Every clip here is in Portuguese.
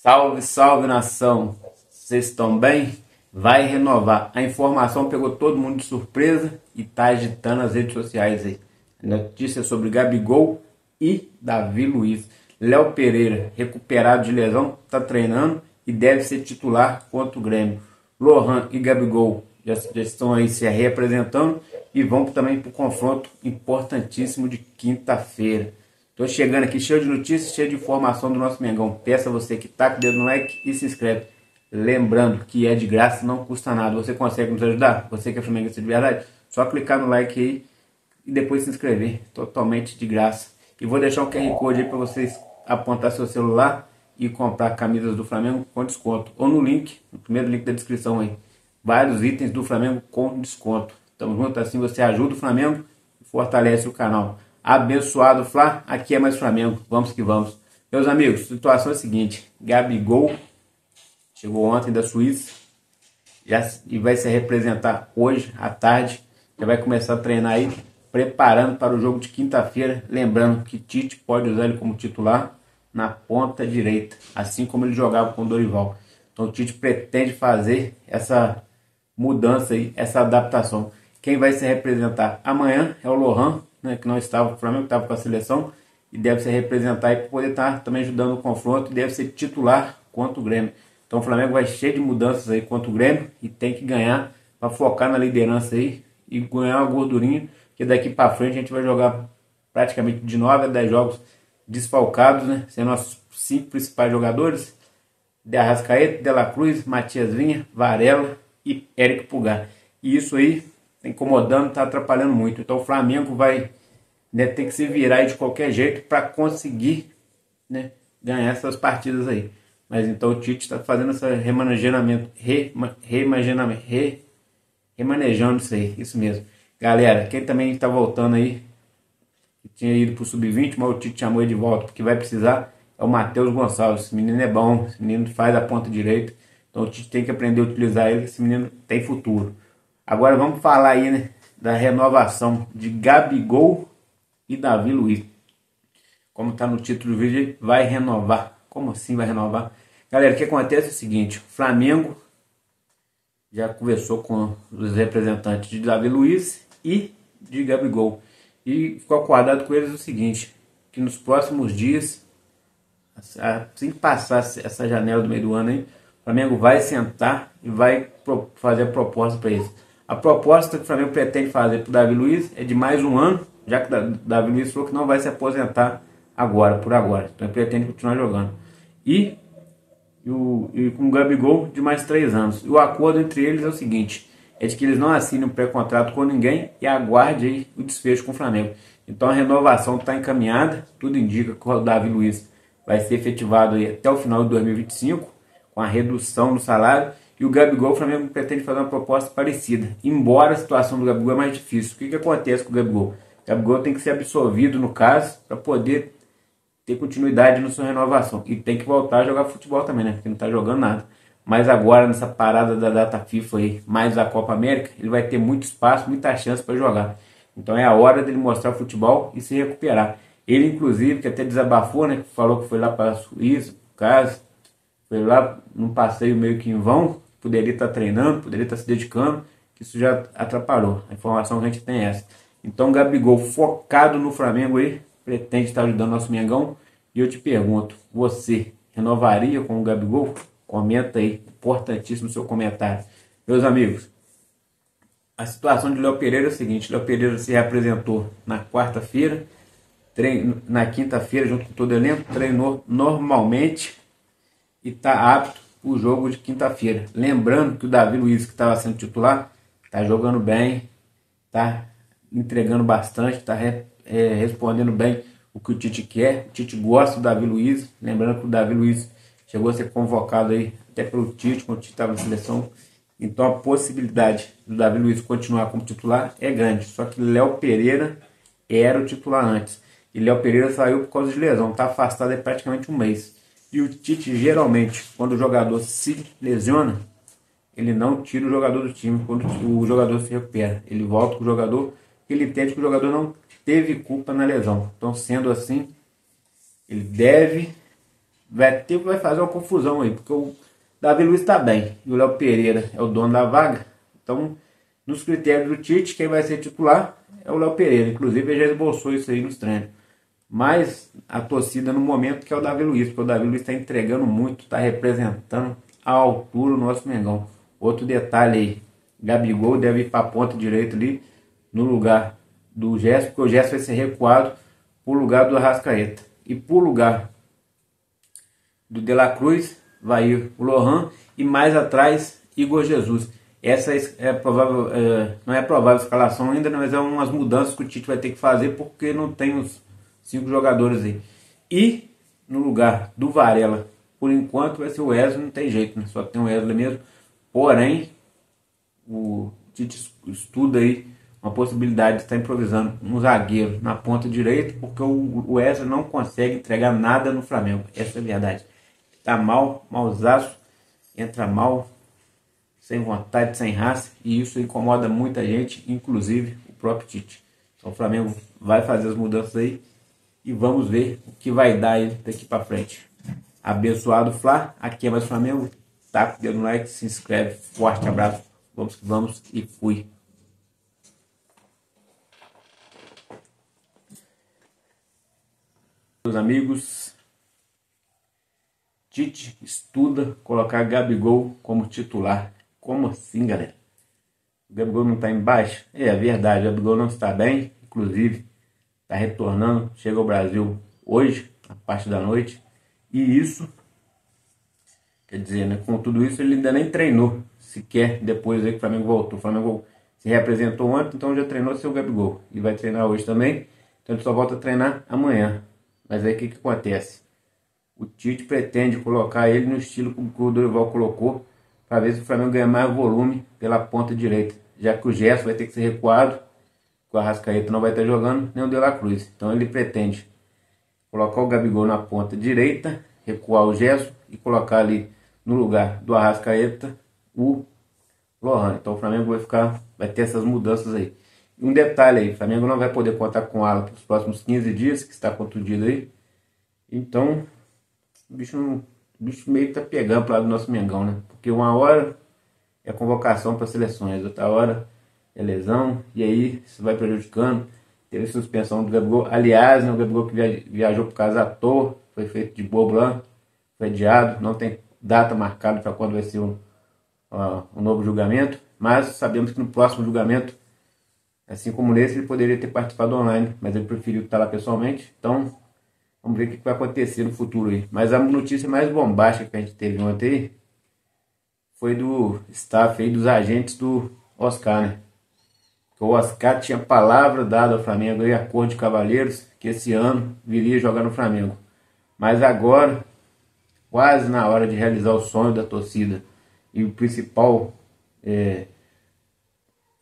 Salve, salve nação! Vocês estão bem? Vai renovar. A informação pegou todo mundo de surpresa e tá agitando as redes sociais aí. Notícia sobre Gabigol e Davi Luiz. Léo Pereira, recuperado de lesão, tá treinando e deve ser titular contra o Grêmio. Lohan e Gabigol já estão aí se reapresentando e vão também para o confronto importantíssimo de quinta-feira. Tô chegando aqui cheio de notícias, cheio de informação do nosso Mengão. Peço a você que taca o dedo no like e se inscreve. Lembrando que é de graça, não custa nada. Você consegue nos ajudar? Você que é flamenguista de verdade? Só clicar no like aí e depois se inscrever. Totalmente de graça. E vou deixar o QR Code aí para vocês apontar seu celular e comprar camisas do Flamengo com desconto. Ou no link, no primeiro link da descrição aí. Vários itens do Flamengo com desconto. Tamo junto, assim você ajuda o Flamengo e fortalece o canal. Abençoado Fla, aqui é mais Flamengo, vamos que vamos. Meus amigos, a situação é a seguinte: Gabigol chegou ontem da Suíça e vai se representar hoje à tarde. Já vai começar a treinar aí, preparando para o jogo de quinta-feira. Lembrando que Tite pode usar ele como titular na ponta direita, assim como ele jogava com o Dorival. Então o Tite pretende fazer essa mudança aí, essa adaptação. Quem vai se representar amanhã é o Lohan, né, que não estava, o Flamengo estava com a seleção e deve se representar para poder estar também ajudando o confronto e deve ser titular contra o Grêmio. Então o Flamengo vai cheio de mudanças aí contra o Grêmio e tem que ganhar para focar na liderança aí e ganhar uma gordurinha, que daqui para frente a gente vai jogar praticamente de 9 a 10 jogos desfalcados, né, sendo nossos 5 principais jogadores: de Arrascaeta, De La Cruz, Matias Vinha, Varela e Érico Pulgar. E isso aí tá incomodando, tá atrapalhando muito. Então o Flamengo vai, né, ter que se virar aí de qualquer jeito para conseguir, né, ganhar essas partidas aí. Mas então o Tite está fazendo esse remanejando isso aí, isso mesmo. Galera, quem também está voltando aí, que tinha ido pro Sub-20, mas o Tite chamou ele de volta, porque vai precisar, é o Matheus Gonçalves. Esse menino é bom, esse menino faz a ponta direita. Então o Tite tem que aprender a utilizar ele, esse menino tem futuro. Agora vamos falar aí, né, da renovação de Gabigol e Davi Luiz. Como está no título do vídeo, vai renovar. Como assim vai renovar? Galera, o que acontece é o seguinte: o Flamengo já conversou com os representantes de Davi Luiz e de Gabigol. E ficou acordado com eles o seguinte: que nos próximos dias, assim que passar essa janela do meio do ano aí, o Flamengo vai sentar e vai fazer a proposta para eles. A proposta que o Flamengo pretende fazer para o Davi Luiz é de mais um ano, já que o Davi Luiz falou que não vai se aposentar agora, por agora. Então ele pretende continuar jogando. E com o Gabigol de mais 3 anos. E o acordo entre eles é o seguinte: é de que eles não assinem um pré-contrato com ninguém e aguarde aí o desfecho com o Flamengo. Então a renovação está encaminhada, tudo indica que o Davi Luiz vai ser efetivado aí até o final de 2025, com a redução do salário. E o Gabigol, o Flamengo pretende fazer uma proposta parecida, embora a situação do Gabigol é mais difícil. O que acontece com o Gabigol? O Gabigol tem que ser absolvido no caso, para poder ter continuidade na sua renovação. E tem que voltar a jogar futebol também, né? Porque não está jogando nada. Mas agora, nessa parada da data FIFA aí, mais a Copa América, ele vai ter muito espaço, muita chance para jogar. Então é a hora dele mostrar futebol e se recuperar. Ele, inclusive, que até desabafou, né? Falou que foi lá para a Suíça, por caso, foi lá num passeio meio que em vão, poderia estar treinando, poderia estar se dedicando, que isso já atrapalhou. A informação que a gente tem é essa. Então o Gabigol, focado no Flamengo aí, pretende estar ajudando nosso Mengão. E eu te pergunto, você renovaria com o Gabigol? Comenta aí, importantíssimo o seu comentário. Meus amigos, a situação de Léo Pereira é a seguinte: Léo Pereira se reapresentou na quarta-feira, na quinta-feira, junto com todo o elenco, treinou normalmente e está apto para o jogo de quinta-feira. Lembrando que o Davi Luiz, que estava sendo titular, está jogando bem, está entregando bastante, está respondendo bem o que o Tite quer. O Tite gosta do Davi Luiz. Lembrando que o Davi Luiz chegou a ser convocado aí até pelo Tite, quando o Tite estava na seleção. Então a possibilidade do Davi Luiz continuar como titular é grande. Só que Léo Pereira era o titular antes. E Léo Pereira saiu por causa de lesão. Está afastado há praticamente um mês. E o Tite, geralmente, quando o jogador se lesiona, ele não tira o jogador do time quando o jogador se recupera. Ele volta com o jogador, ele entende que o jogador não teve culpa na lesão. Então, sendo assim, ele deve vai fazer uma confusão aí, porque o Davi Luiz está bem e o Léo Pereira é o dono da vaga. Então, nos critérios do Tite, quem vai ser titular é o Léo Pereira. Inclusive, ele já esboçou isso aí nos treinos. Mas a torcida no momento que é o Davi Luiz, porque o Davi Luiz está entregando muito, está representando à altura o nosso Mengão. Outro detalhe aí, Gabigol deve ir para a ponta direita ali, no lugar do Gerson, porque o Gerson vai ser recuado para o lugar do Arrascaeta. E para o lugar do De La Cruz vai ir o Lohan e mais atrás Igor Jesus. Essa é provável, não é provável a escalação ainda, mas é umas mudanças que o Tite vai ter que fazer porque não tem os 5 jogadores aí. E no lugar do Varela, por enquanto vai ser o Wesley, não tem jeito, né? Só tem o Wesley mesmo. Porém, o Tite estuda aí uma possibilidade de estar improvisando um zagueiro na ponta direita, porque o Wesley não consegue entregar nada no Flamengo. Essa é a verdade. Tá mal, malzaço, entra mal, sem vontade, sem raça, e isso incomoda muita gente, inclusive o próprio Tite. Então o Flamengo vai fazer as mudanças aí e vamos ver o que vai dar aí daqui para frente. Abençoado Fla, aqui é mais Flamengo. Taca o dedo no like, se inscreve, forte abraço, vamos que vamos e fui. Meus amigos, Tite estuda colocar Gabigol como titular. Como assim, galera? O Gabigol não está em baixa? É verdade, o Gabigol não está bem, inclusive está retornando, chega ao Brasil hoje, a parte da noite, e isso, quer dizer, né, com tudo isso ele ainda nem treinou, sequer depois aí que o Flamengo voltou. O Flamengo se reapresentou ontem, então já treinou seu Gabigol, e vai treinar hoje também, então ele só volta a treinar amanhã. Mas aí o que acontece? O Tite pretende colocar ele no estilo que o Dorival colocou, para ver se o Flamengo ganha mais volume pela ponta direita, já que o Gerson vai ter que ser recuado, o Arrascaeta não vai estar jogando, nem o De La Cruz. Então ele pretende colocar o Gabigol na ponta direita, recuar o Gerson e colocar ali no lugar do Arrascaeta o Lohan. Então o Flamengo vai ter essas mudanças aí. E um detalhe aí, o Flamengo não vai poder contar com o Alan para os próximos 15 dias, que está contundido aí. Então o bicho meio que tá pegando pro lado do nosso Mengão, né? Porque uma hora é convocação para seleções, outra hora é lesão, e aí isso vai prejudicando. Teve suspensão do Gabigol. Aliás, né, o Gabigol que viajou por casa à toa, foi feito de bobo lá, foi adiado, não tem data marcada para quando vai ser um novo julgamento, mas sabemos que no próximo julgamento, assim como nesse, ele poderia ter participado online, mas ele preferiu estar lá pessoalmente, então vamos ver o que vai acontecer no futuro aí. Mas a notícia mais bombástica que a gente teve ontem aí foi do staff aí, dos agentes do Oscar, né? O Oscar tinha palavra dada ao Flamengo e acordo de cavalheiros que esse ano viria jogar no Flamengo. Mas agora, quase na hora de realizar o sonho da torcida, e o principal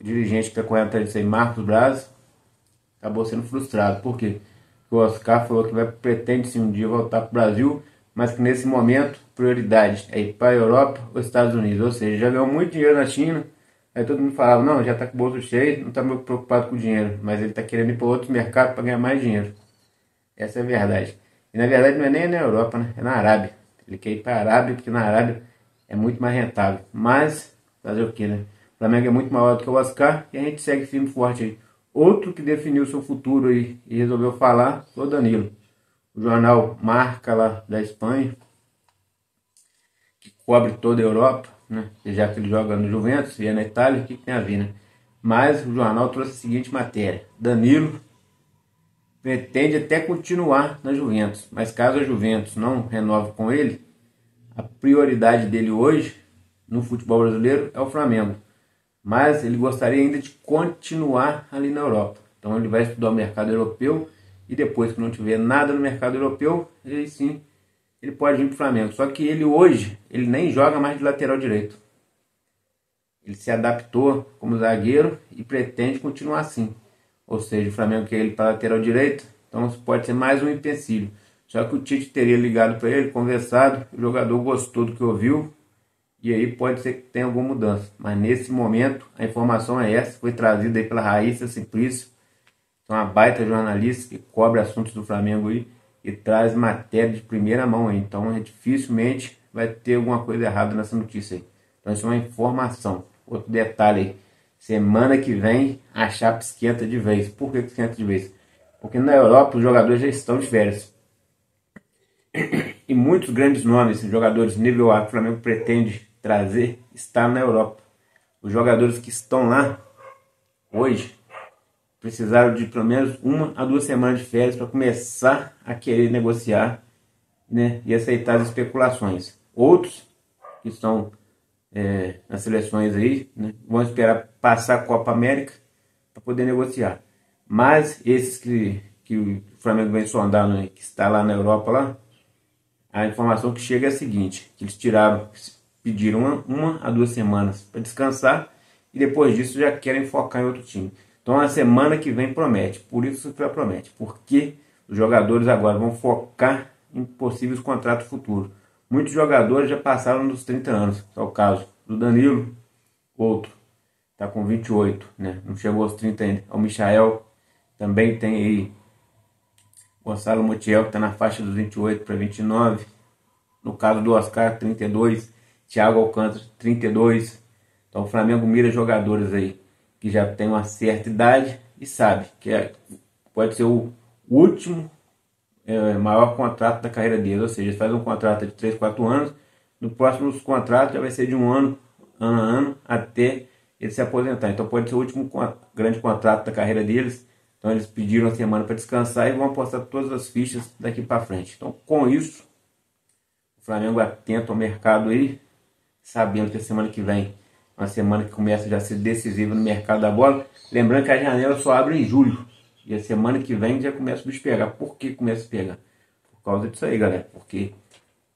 dirigente que está correndo atrás disso aí, Marcos Braz, acabou sendo frustrado. Por quê? Porque o Oscar falou que pretende sim um dia voltar para o Brasil, mas que nesse momento prioridade é ir para a Europa ou Estados Unidos. Ou seja, já ganhou muito dinheiro na China. Aí todo mundo falava, não, já está com o bolso cheio, não está muito preocupado com o dinheiro, mas ele está querendo ir para outros mercados para ganhar mais dinheiro. Essa é a verdade. E na verdade não é nem na Europa, né? É na Arábia. Ele quer ir para a Arábia, porque na Arábia é muito mais rentável. Mas, fazer o que, né? O Flamengo é muito maior do que o Oscar e a gente segue firme e forte aí. Outro que definiu seu futuro aí e resolveu falar foi o Danilo. O jornal Marca lá da Espanha, que cobre toda a Europa, né? Já que ele joga no Juventus e é na Itália, o que tem a ver, né? Mas o jornal trouxe a seguinte matéria: Danilo pretende até continuar na Juventus, mas caso a Juventus não renove com ele, a prioridade dele hoje no futebol brasileiro é o Flamengo. Mas ele gostaria ainda de continuar ali na Europa. Então ele vai estudar o mercado europeu e depois que não tiver nada no mercado europeu, aí sim ele pode vir para o Flamengo. Só que ele hoje, ele nem joga mais de lateral direito. Ele se adaptou como zagueiro e pretende continuar assim. Ou seja, o Flamengo quer ele para lateral direito, então isso pode ser mais um empecilho. Só que o Tite teria ligado para ele, conversado, o jogador gostou do que ouviu, e aí pode ser que tenha alguma mudança. Mas nesse momento, a informação é essa, foi trazida aí pela Raíssa Simplício, que é uma baita jornalista que cobre assuntos do Flamengo aí, e traz matéria de primeira mão aí. Então dificilmente vai ter alguma coisa errada nessa notícia aí. Então isso é uma informação. Outro detalhe aí, semana que vem a chapa esquenta de vez. Por que esquenta de vez? Porque na Europa os jogadores já estão de férias. E muitos grandes nomes, jogadores nível A que o Flamengo pretende trazer, estão na Europa. Os jogadores que estão lá hoje precisaram de pelo menos 1 a 2 semanas de férias para começar a querer negociar, né, e aceitar as especulações. Outros que estão nas seleções aí, né, vão esperar passar a Copa América para poder negociar. Mas esses que o Flamengo vem sondando, né, que está lá na Europa, lá, a informação que chega é a seguinte, que eles pediram 1 a 2 semanas para descansar e depois disso já querem focar em outro time. Então a semana que vem promete, por isso que promete, porque os jogadores agora vão focar em possíveis contratos futuros. Muitos jogadores já passaram dos 30 anos, é o caso do Danilo, outro, está com 28, né? Não chegou aos 30 ainda. O Michael também tem aí, Gonçalo Montiel, que está na faixa dos 28 para 29. No caso do Oscar, 32. Thiago Alcântara, 32. Então o Flamengo mira jogadores aí que já tem uma certa idade e sabe que pode ser o último maior contrato da carreira deles. Ou seja, faz um contrato de 3, 4 anos. No próximo contrato já vai ser de um ano a ano até ele se aposentar. Então pode ser o último grande contrato da carreira deles. Então eles pediram a semana para descansar e vão apostar todas as fichas daqui para frente. Então com isso, o Flamengo atento ao mercado aí, sabendo que a semana que vem é uma semana que começa já a ser decisiva no mercado da bola. Lembrando que a janela só abre em julho. E a semana que vem já começa a bicho pegar. Por que começa a pegar? Por causa disso aí, galera. Porque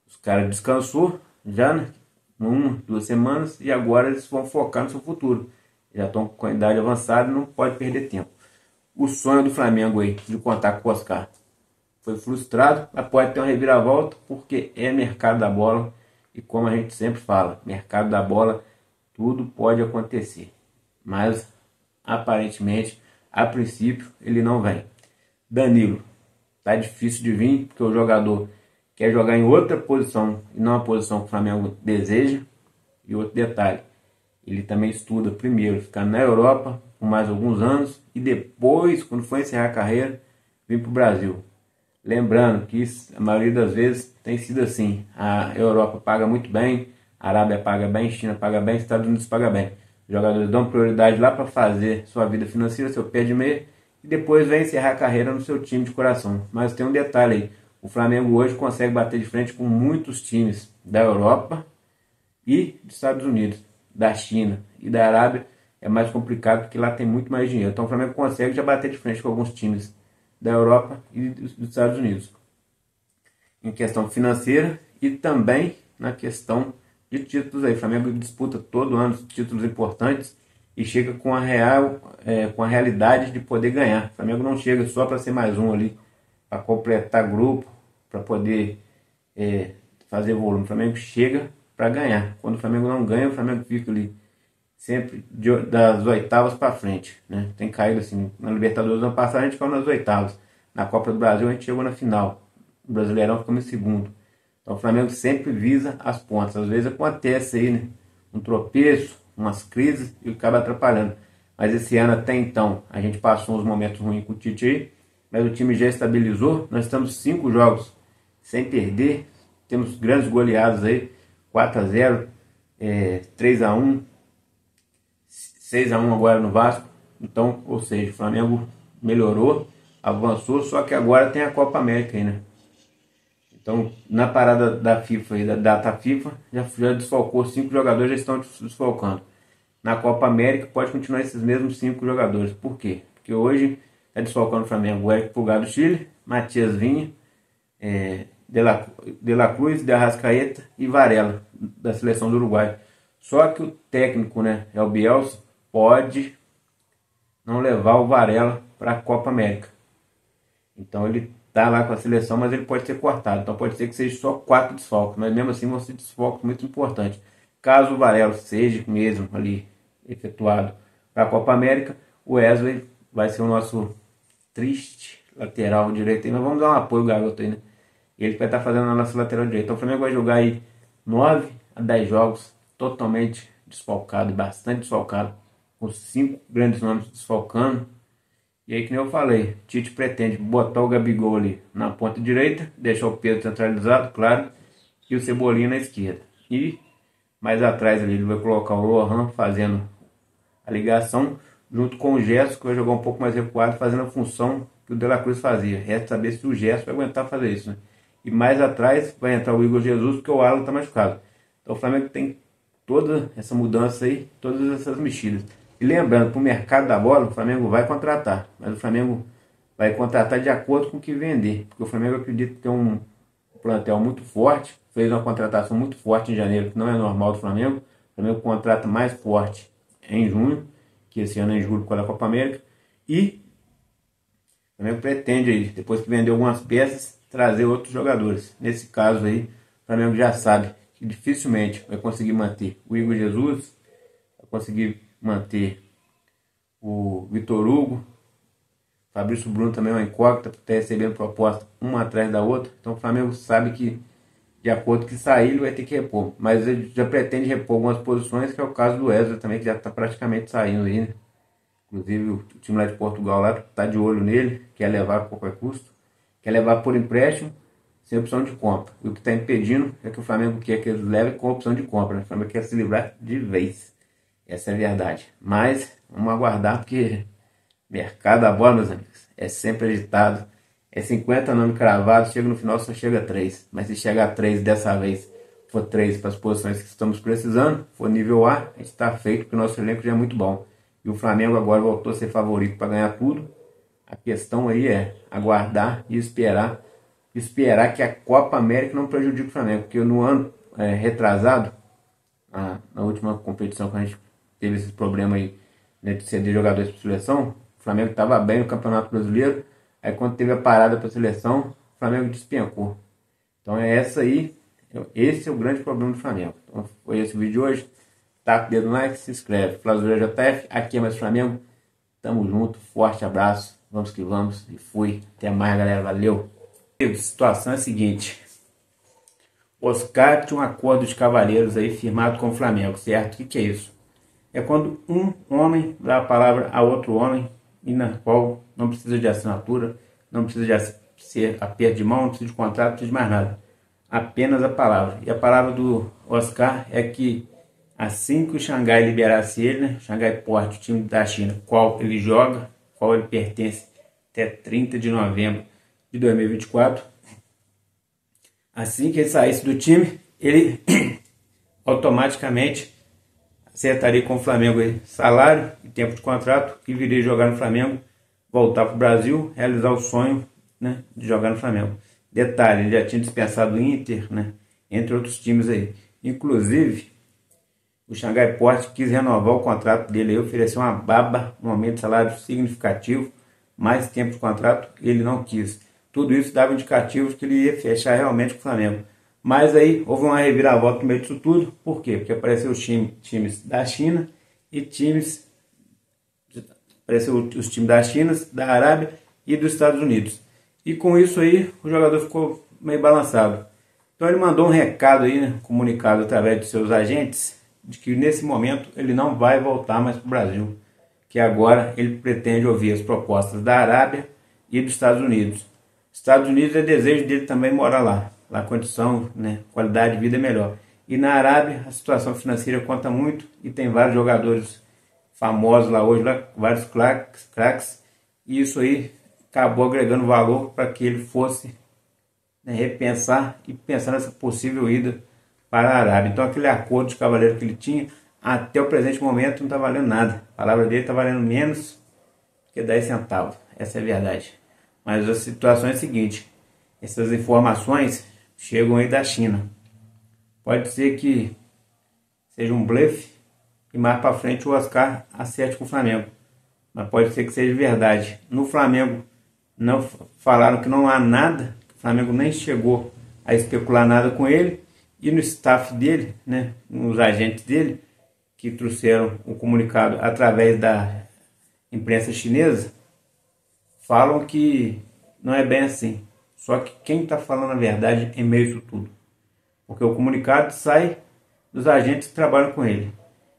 os caras descansou já, né? 1, 2 semanas e agora eles vão focar no seu futuro. Já estão com a idade avançada e não pode perder tempo. O sonho do Flamengo aí de contar com o Oscar foi frustrado, mas pode ter uma reviravolta porque é mercado da bola e como a gente sempre fala, mercado da bola, tudo pode acontecer. Mas aparentemente, a princípio, ele não vem. Danilo, tá difícil de vir porque o jogador quer jogar em outra posição e não a posição que o Flamengo deseja. E outro detalhe, ele também estuda primeiro ficar na Europa por mais alguns anos e depois, quando for encerrar a carreira, vir para o Brasil. Lembrando que isso, a maioria das vezes tem sido assim, a Europa paga muito bem, a Arábia paga bem, China paga bem, Estados Unidos paga bem. Os jogadores dão prioridade lá para fazer sua vida financeira, seu pé de meia, e depois vem encerrar a carreira no seu time de coração. Mas tem um detalhe aí, o Flamengo hoje consegue bater de frente com muitos times da Europa e dos Estados Unidos, da China e da Arábia. É mais complicado porque lá tem muito mais dinheiro. Então o Flamengo consegue já bater de frente com alguns times da Europa e dos Estados Unidos em questão financeira e também na questão de títulos aí. O Flamengo disputa todo ano títulos importantes e chega com a realidade de poder ganhar. O Flamengo não chega só para ser mais um ali, para completar grupo, para poder fazer volume. O Flamengo chega para ganhar. Quando o Flamengo não ganha, o Flamengo fica ali sempre das oitavas para frente, né? Tem caído assim, na Libertadores ano passado a gente ficou nas oitavas, na Copa do Brasil a gente chegou na final, no Brasileirão ficamos em segundo. Então o Flamengo sempre visa as pontas, às vezes acontece aí, né? Um tropeço, umas crises e acaba atrapalhando. Mas esse ano até então a gente passou uns momentos ruins com o Tite aí, mas o time já estabilizou, nós estamos 5 jogos sem perder, temos grandes goleadas aí, 4-0, 3-1, 6-1 agora no Vasco. Então, ou seja, o Flamengo melhorou, avançou, só que agora tem a Copa América aí, né? Então, na parada da FIFA e da data FIFA, já desfalcou 5 jogadores, já estão desfalcando. Na Copa América pode continuar esses mesmos 5 jogadores. Por quê? Porque hoje está desfalcando o Flamengo o Eric Pulgar do Chile, Matias Vinha, De La Cruz, De Arrascaeta e Varela, da seleção do Uruguai. Só que o técnico, né, é o Bielsa, pode não levar o Varela para a Copa América. Então ele está lá com a seleção, mas ele pode ser cortado. Então pode ser que seja só 4 desfalques, mas mesmo assim vão ser desfalques muito importantes. Caso o Varela seja mesmo ali efetuado para a Copa América, o Wesley vai ser o nosso triste lateral direito aí, nós vamos dar um apoio ao garoto aí, né? Ele vai estar fazendo a nossa lateral direita. Então o Flamengo vai jogar aí 9 a 10 jogos totalmente desfalcado, bastante desfalcado, com 5 grandes nomes desfalcando. E aí, que nem eu falei, Tite pretende botar o Gabigol ali na ponta direita, deixar o Pedro centralizado, claro, e o Cebolinha na esquerda. E mais atrás ali ele vai colocar o Lohan fazendo a ligação, junto com o Gerson, que vai jogar um pouco mais recuado, fazendo a função que o De La Cruz fazia. Resta saber se o Gerson vai aguentar fazer isso, né? E mais atrás vai entrar o Igor Jesus, porque o Alan está machucado. Então o Flamengo tem toda essa mudança aí, todas essas mexidas. E lembrando, para o mercado da bola, o Flamengo vai contratar, mas o Flamengo vai contratar de acordo com o que vender, porque o Flamengo acredita ter um plantel muito forte, fez uma contratação muito forte em janeiro, que não é normal do Flamengo. O Flamengo contrata mais forte em junho, que esse ano é em julho com a Copa América, e o Flamengo pretende aí, depois que vender algumas peças, trazer outros jogadores. Nesse caso aí, o Flamengo já sabe que dificilmente vai conseguir manter o Igor Jesus, vai conseguir manter o Vitor Hugo, Fabrício Bruno também é uma incógnita, está recebendo proposta uma atrás da outra. Então o Flamengo sabe que, de acordo que sair, ele vai ter que repor. Mas ele já pretende repor algumas posições, que é o caso do Wesley também, que já está praticamente saindo aí, né? Inclusive o time lá de Portugal lá está de olho nele, quer levar a qualquer custo, quer levar por empréstimo, sem opção de compra. E o que está impedindo é que o Flamengo quer que eles levem com opção de compra, né? O Flamengo quer se livrar de vez. Essa é a verdade. Mas vamos aguardar, porque mercado da bola, meus amigos, é sempre agitado. É 50 nomes cravados, chega no final só chega 3. Mas se chegar 3 dessa vez, for 3 para as posições que estamos precisando, for nível A, a gente está feito, porque o nosso elenco já é muito bom. E o Flamengo agora voltou a ser favorito para ganhar tudo. A questão aí é aguardar e esperar. Esperar que a Copa América não prejudique o Flamengo. Porque no ano retrasado, na última competição que a gente teve esse problema aí, né, de ceder jogadores para a seleção, o Flamengo estava bem no Campeonato Brasileiro. Aí quando teve a parada para a seleção, o Flamengo despencou. Então esse é o grande problema do Flamengo. Então foi esse o vídeo de hoje. Taca o dedo no like, se inscreve. Flávio JF, aqui é mais Flamengo. Tamo junto, forte abraço. Vamos que vamos e fui. Até mais, galera. Valeu. A situação é a seguinte. Oscar tinha um acordo de cavalheiros aí firmado com o Flamengo, certo? O que é isso? É quando um homem dá a palavra a outro homem, e na qual não precisa de assinatura, não precisa de ser aperto de mão, não precisa de contrato, não precisa de mais nada. Apenas a palavra. E a palavra do Oscar é que assim que o Xangai liberasse ele, né, Xangai Port, o time da China, qual ele joga, qual ele pertence até 30 de novembro de 2024, assim que ele saísse do time, ele automaticamente acertaria com o Flamengo aí, salário e tempo de contrato, e viria jogar no Flamengo, voltar para o Brasil, realizar o sonho, né, de jogar no Flamengo. Detalhe, ele já tinha dispensado o Inter, né, entre outros times aí. Inclusive, o Xangai Port quis renovar o contrato dele e ofereceu uma baba, um aumento de salário significativo, mais tempo de contrato, ele não quis. Tudo isso dava indicativos que ele ia fechar realmente com o Flamengo. Mas aí houve uma reviravolta no meio disso tudo. Por quê? Porque apareceu os times da China e apareceu os times da China, da Arábia e dos Estados Unidos. E com isso aí o jogador ficou meio balançado. Então ele mandou um recado aí, né, comunicado através de seus agentes, de que nesse momento ele não vai voltar mais para o Brasil, que agora ele pretende ouvir as propostas da Arábia e dos Estados Unidos. Estados Unidos é desejo dele também morar lá a condição, né, qualidade de vida é melhor. E na Arábia a situação financeira conta muito e tem vários jogadores famosos lá hoje, lá, vários craques, e isso aí acabou agregando valor para que ele fosse, né, repensar e pensar nessa possível ida para a Arábia. Então aquele acordo de cavaleiro que ele tinha, até o presente momento não está valendo nada. A palavra dele está valendo menos que 10 centavos. Essa é a verdade. Mas a situação é a seguinte. Essas informações chegam aí da China. Pode ser que seja um blefe e mais para frente o Oscar acerte com o Flamengo. Mas pode ser que seja verdade. No Flamengo não falaram que não há nada. O Flamengo nem chegou a especular nada com ele. E no staff dele, né, nos agentes dele, que trouxeram o comunicado através da imprensa chinesa, falam que não é bem assim. Só que quem está falando a verdade em meio a isso tudo? Porque o comunicado sai dos agentes que trabalham com ele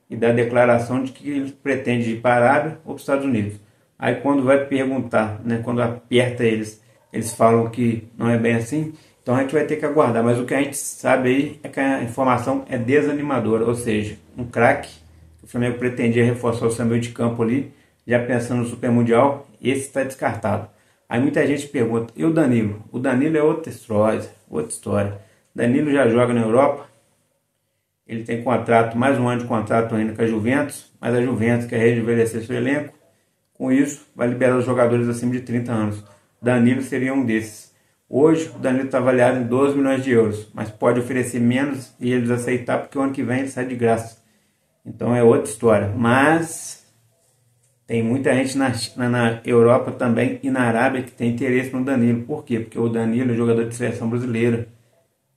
e da declaração de que ele pretende ir para a Arábia ou para os Estados Unidos. Aí quando vai perguntar, né, quando aperta eles, eles falam que não é bem assim. Então a gente vai ter que aguardar. Mas o que a gente sabe aí é que a informação é desanimadora. Ou seja, um craque, o Flamengo pretendia reforçar o seu meio de campo ali, já pensando no Super Mundial, esse está descartado. Aí muita gente pergunta, e o Danilo? O Danilo é outra história, outra história. Danilo já joga na Europa, ele tem contrato, mais um ano de contrato ainda com a Juventus, mas a Juventus quer rejuvenescer seu elenco. Com isso, vai liberar os jogadores acima de 30 anos. Danilo seria um desses. Hoje, o Danilo está avaliado em 12 milhões de euros, mas pode oferecer menos e eles aceitar, porque o ano que vem ele sai de graça. Então é outra história. Mas tem muita gente na Europa também e na Arábia que tem interesse no Danilo. Por quê? Porque o Danilo é jogador de seleção brasileira.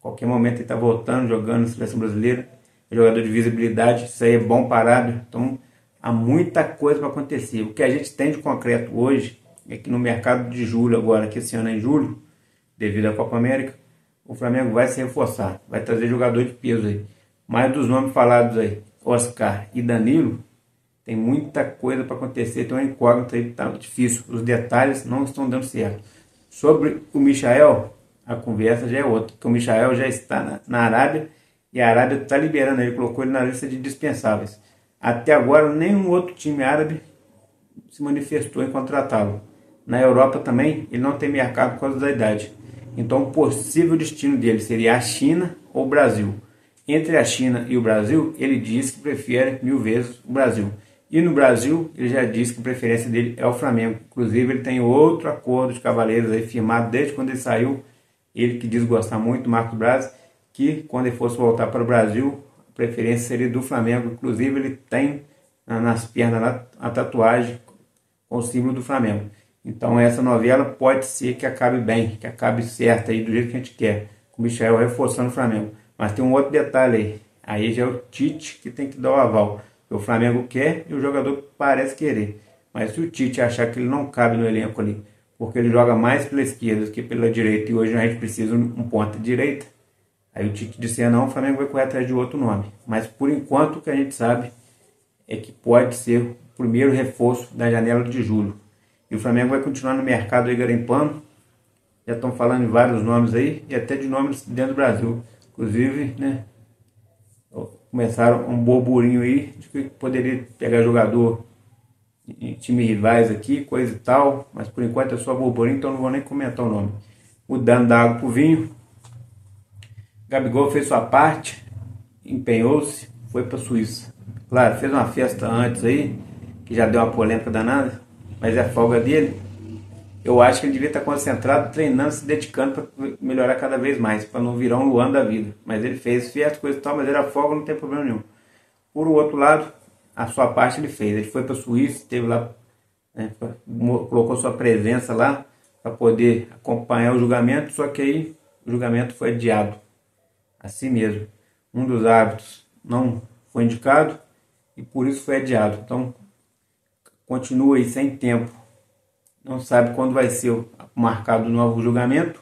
Qualquer momento ele está voltando, jogando na seleção brasileira. É jogador de visibilidade, isso aí é bom para a Arábia. Então há muita coisa para acontecer. O que a gente tem de concreto hoje é que no mercado de julho agora, que esse ano é em julho, devido à Copa América, o Flamengo vai se reforçar, vai trazer jogador de peso aí. Mais dos nomes falados aí, Oscar e Danilo, tem muita coisa para acontecer, tem uma incógnita aí, tá difícil. Os detalhes não estão dando certo. Sobre o Michael, a conversa já é outra, porque o Michael já está na Arábia e a Arábia está liberando ele, colocou ele na lista de dispensáveis. Até agora, nenhum outro time árabe se manifestou em contratá-lo. Na Europa também, ele não tem mercado por causa da idade. Então, o possível destino dele seria a China ou o Brasil. Entre a China e o Brasil, ele diz que prefere 1000 vezes o Brasil. E no Brasil, ele já disse que a preferência dele é o Flamengo. Inclusive, ele tem outro acordo de cavaleiros aí firmado desde quando ele saiu. Ele que diz gostar muito do Marcos Braz, que quando ele fosse voltar para o Brasil, a preferência seria do Flamengo. Inclusive, ele tem nas pernas lá a tatuagem com o símbolo do Flamengo. Então, essa novela pode ser que acabe bem, que acabe certa aí, do jeito que a gente quer, com o Michael reforçando o Flamengo. Mas tem um outro detalhe aí. Aí já é o Tite que tem que dar o aval. O Flamengo quer e o jogador parece querer. Mas se o Tite achar que ele não cabe no elenco ali, porque ele joga mais pela esquerda do que pela direita, e hoje a gente precisa de um ponta direita, aí o Tite disser não, o Flamengo vai correr atrás de outro nome. Mas por enquanto o que a gente sabe é que pode ser o primeiro reforço da janela de julho. E o Flamengo vai continuar no mercado aí garimpando. Já estão falando em vários nomes aí, e até de nomes dentro do Brasil. Inclusive, né, começaram um burburinho aí de que poderia pegar jogador em time rivais aqui, coisa e tal, mas por enquanto é só burburinho, então não vou nem comentar o nome. Mudando da água pro vinho, Gabigol fez sua parte, empenhou-se, foi para a Suíça. Claro, fez uma festa antes aí, que já deu uma polêmica danada, mas é a folga dele. Eu acho que ele devia estar concentrado, treinando, se dedicando para melhorar cada vez mais, para não virar um Luan da vida. Mas ele fez festa, coisa e tal, mas era folga, não tem problema nenhum. Por outro lado, a sua parte ele fez. Ele foi para a Suíça, esteve lá, né, colocou sua presença lá para poder acompanhar o julgamento, só que aí o julgamento foi adiado. Assim mesmo. Um dos árbitros não foi indicado e por isso foi adiado. Então, continua aí sem tempo. Não sabe quando vai ser marcado o novo julgamento.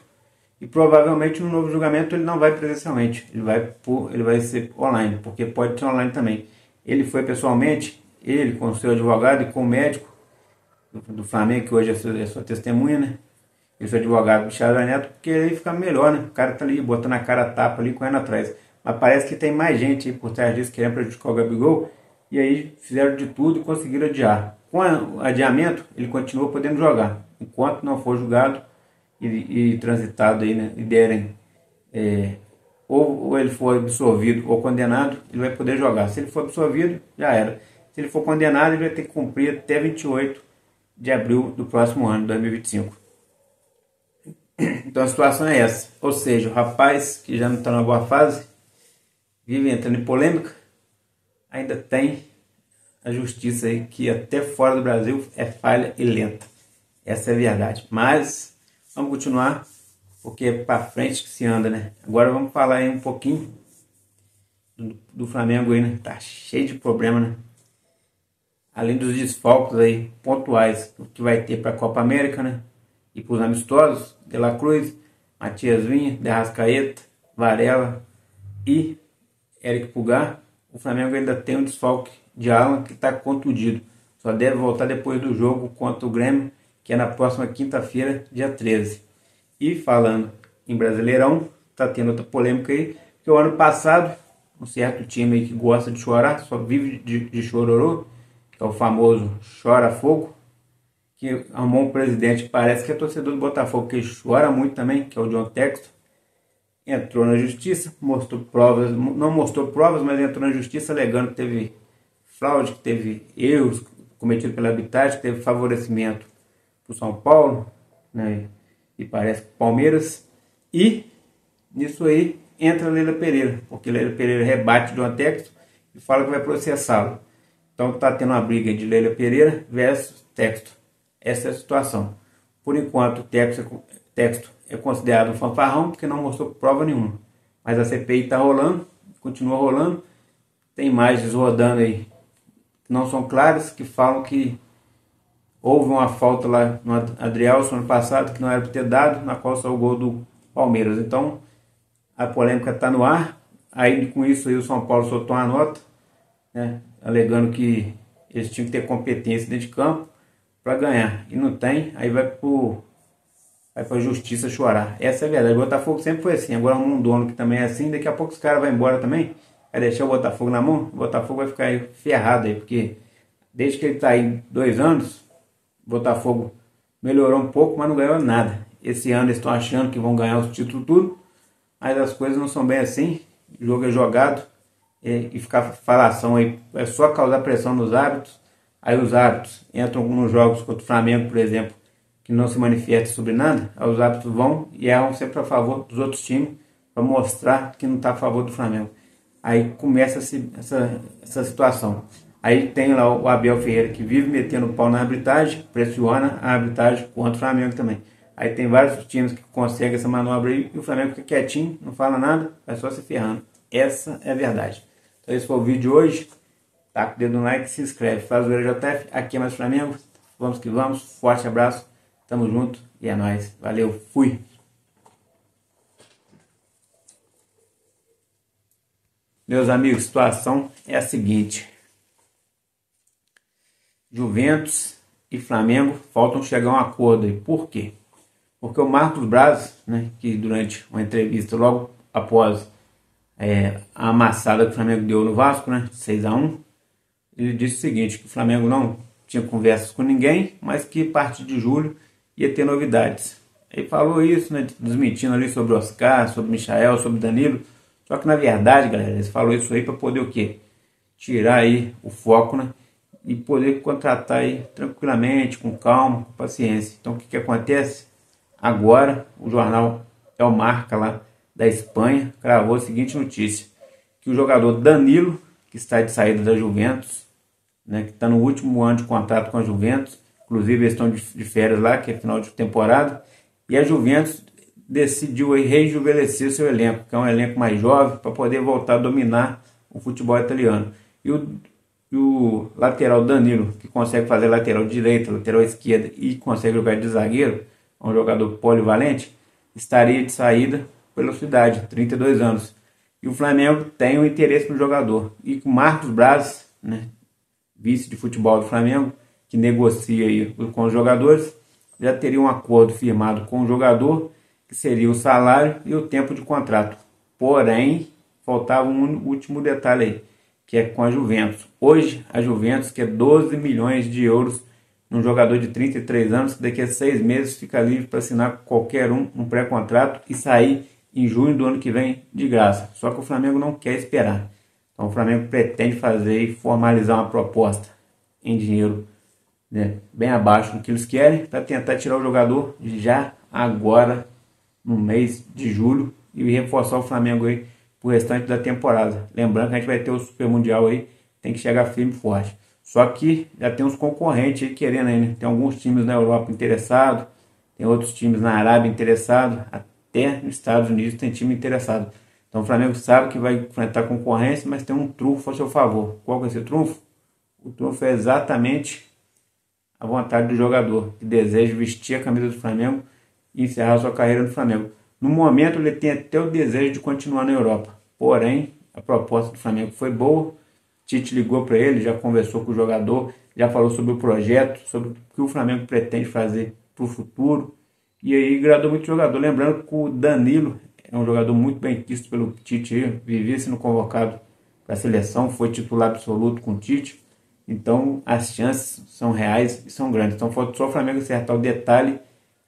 E provavelmente no novo julgamento ele não vai presencialmente. Ele vai ser online, porque pode ser online também. Ele foi pessoalmente, ele com o seu advogado e com o médico do Flamengo, que hoje é sua testemunha, né? Ele foi advogado do Charles Neto, porque aí fica melhor, né? O cara tá ali, botando a cara a tapa ali, correndo atrás. Mas parece que tem mais gente aí por trás disso querendo prejudicar o Gabigol. E aí fizeram de tudo e conseguiram adiar. Com o adiamento, ele continua podendo jogar. Enquanto não for julgado e transitado aí, né? E derem, ou ele for absolvido ou condenado, ele vai poder jogar. Se ele for absolvido, já era. Se ele for condenado, ele vai ter que cumprir até 28 de abril do próximo ano, 2025. Então a situação é essa. Ou seja, o rapaz que já não está numa boa fase, vive entrando em polêmica, ainda tem a justiça aí que até fora do Brasil é falha e lenta. Essa é a verdade. Mas vamos continuar, porque é para frente que se anda, né? Agora vamos falar aí um pouquinho do Flamengo aí, né? Tá cheio de problema, né? Além dos desfalques aí pontuais que vai ter para a Copa América, né? e para os amistosos, De La Cruz, Matias Vinha, De Arrascaeta, Varela e Eric Pulgar, o Flamengo ainda tem um desfalque de Alan, que está contundido. Só deve voltar depois do jogo contra o Grêmio, que é na próxima quinta-feira, dia 13. E falando em Brasileirão, está tendo outra polêmica aí, que o ano passado, um certo time aí que gosta de chorar, só vive de chororô, que é o famoso Chora Fogo, que arrumou um presidente que parece que é torcedor do Botafogo, que chora muito também, que é o John Textor. Entrou na justiça, mostrou provas, não mostrou provas, mas entrou na justiça alegando que teve fraude, que teve erros cometidos pela arbitragem, que teve favorecimento para o São Paulo, né, e parece que Palmeiras. E nisso aí entra Leila Pereira, porque Leila Pereira rebate John Textor e fala que vai processá-lo. Então está tendo uma briga de Leila Pereira versus Textor. Essa é a situação. Por enquanto, o Textor é considerado um fanfarrão porque não mostrou prova nenhuma. Mas a CPI está rolando, continua rolando. Tem imagens rodando aí que não são claras, que falam que houve uma falta lá no Adrielson ano passado que não era para ter dado, na qual saiu o gol do Palmeiras. Então a polêmica está no ar. Aí com isso aí o São Paulo soltou uma nota, né, alegando que eles tinham que ter competência dentro de campo para ganhar. E não tem, aí vai para a justiça chorar. Essa é a verdade. O Botafogo sempre foi assim. Agora um dono que também é assim, daqui a pouco os caras vão embora também, vai deixar o Botafogo na mão, o Botafogo vai ficar aí ferrado aí, porque desde que ele está aí 2 anos, o Botafogo melhorou um pouco, mas não ganhou nada. Esse ano eles estão achando que vão ganhar os títulos tudo, mas as coisas não são bem assim. O jogo é jogado e ficar falação aí é só causar pressão nos árbitros. Aí os árbitros entram nos jogos contra o Flamengo, por exemplo, que não se manifesta sobre nada, aí os árbitros vão e erram sempre a favor dos outros times para mostrar que não está a favor do Flamengo. Aí começa essa situação. Aí tem lá o Abel Ferreira, que vive metendo pau na arbitragem, pressiona a arbitragem contra o Flamengo também. Aí tem vários times que conseguem essa manobra aí e o Flamengo fica quietinho, não fala nada, vai só se ferrando. Essa é a verdade. Então esse foi o vídeo de hoje. Taca o dedo no like, se inscreve, faz o JF, aqui é mais Flamengo. Vamos que vamos, forte abraço, tamo junto e é nóis. Valeu, fui! Meus amigos, a situação é a seguinte: Juventus e Flamengo faltam chegar a um acordo aí. Por quê? Porque o Marcos Braz, né, que durante uma entrevista logo após a amassada que o Flamengo deu no Vasco, né, 6-1, ele disse o seguinte, que o Flamengo não tinha conversas com ninguém, mas que a partir de julho ia ter novidades. Ele falou isso, né, desmentindo ali sobre o Oscar, sobre o Michael, sobre o Danilo. Só que na verdade, galera, ele falou isso aí para poder o quê? Tirar aí o foco, né, e poder contratar aí tranquilamente, com calma, com paciência. Então o que acontece? Agora o jornal El Marca lá da Espanha cravou a seguinte notícia, que o jogador Danilo, que está de saída da Juventus, né, que está no último ano de contrato com a Juventus, inclusive eles estão de férias lá, que é final de temporada, e a Juventus decidiu aí rejuvenescer seu elenco, que é um elenco mais jovem, para poder voltar a dominar o futebol italiano. E o lateral Danilo, que consegue fazer lateral direita, lateral esquerda e consegue jogar de zagueiro, é um jogador polivalente, estaria de saída pela sua idade, 32 anos. E o Flamengo tem um interesse no jogador. E o Marcos Braz, né, vice de futebol do Flamengo, que negocia aí com os jogadores, já teria um acordo firmado com o jogador, que seria o salário e o tempo de contrato. Porém, faltava um último detalhe aí, que é com a Juventus. Hoje, a Juventus quer 12 milhões de euros num jogador de 33 anos, que daqui a 6 meses fica livre para assinar qualquer um pré-contrato e sair em junho do ano que vem de graça. Só que o Flamengo não quer esperar. Então o Flamengo pretende fazer e formalizar uma proposta em dinheiro, né, bem abaixo do que eles querem, para tentar tirar o jogador já agora, no mês de julho, e reforçar o Flamengo aí pro restante da temporada. Lembrando que a gente vai ter o Super Mundial aí, tem que chegar firme e forte. Só que já tem uns concorrentes aí querendo ainda. Tem alguns times na Europa interessados, tem outros times na Arábia interessados, até nos Estados Unidos tem time interessado. Então o Flamengo sabe que vai enfrentar concorrência, mas tem um trunfo a seu favor. Qual que é esse trunfo? O trunfo é exatamente a vontade do jogador que deseja vestir a camisa do Flamengo e encerrar sua carreira no Flamengo. No momento ele tem até o desejo de continuar na Europa, porém a proposta do Flamengo foi boa. Tite ligou para ele, já conversou com o jogador, já falou sobre o projeto, sobre o que o Flamengo pretende fazer para o futuro, e aí agradou muito o jogador. Lembrando que o Danilo é um jogador muito bem quisto pelo Tite, vivia sendo convocado para a seleção, foi titular absoluto com o Tite, então as chances são reais e são grandes. Então falta só o Flamengo acertar o detalhe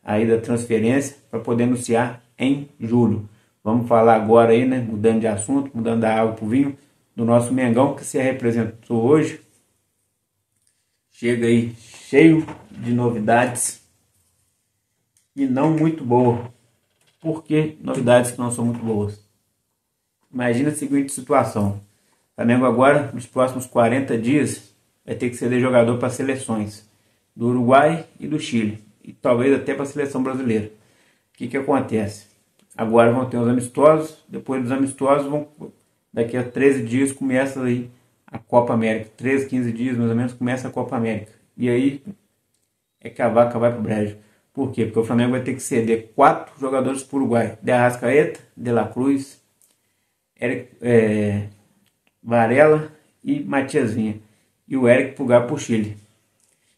aí da transferência para poder anunciar em julho. Vamos falar agora aí, né, mudando de assunto, mudando da água para o vinho, do nosso Mengão, que se representou hoje. Chega aí cheio de novidades e não muito boa. Por que novidades que não são muito boas? Imagina a seguinte situação: o Flamengo agora, nos próximos 40 dias, vai ter que ceder jogador para seleções do Uruguai e do Chile, e talvez até para a seleção brasileira. O que acontece? Agora vão ter os amistosos, depois dos amistosos, daqui a 13 dias começa aí a Copa América. 13, 15 dias mais ou menos começa a Copa América. E aí é que a vaca vai pro brejo. Por quê? Porque o Flamengo vai ter que ceder 4 jogadores para o Uruguai: De Arrascaeta, De La Cruz, Varela e Matiazinha. E o Eric Pulgar para o Chile.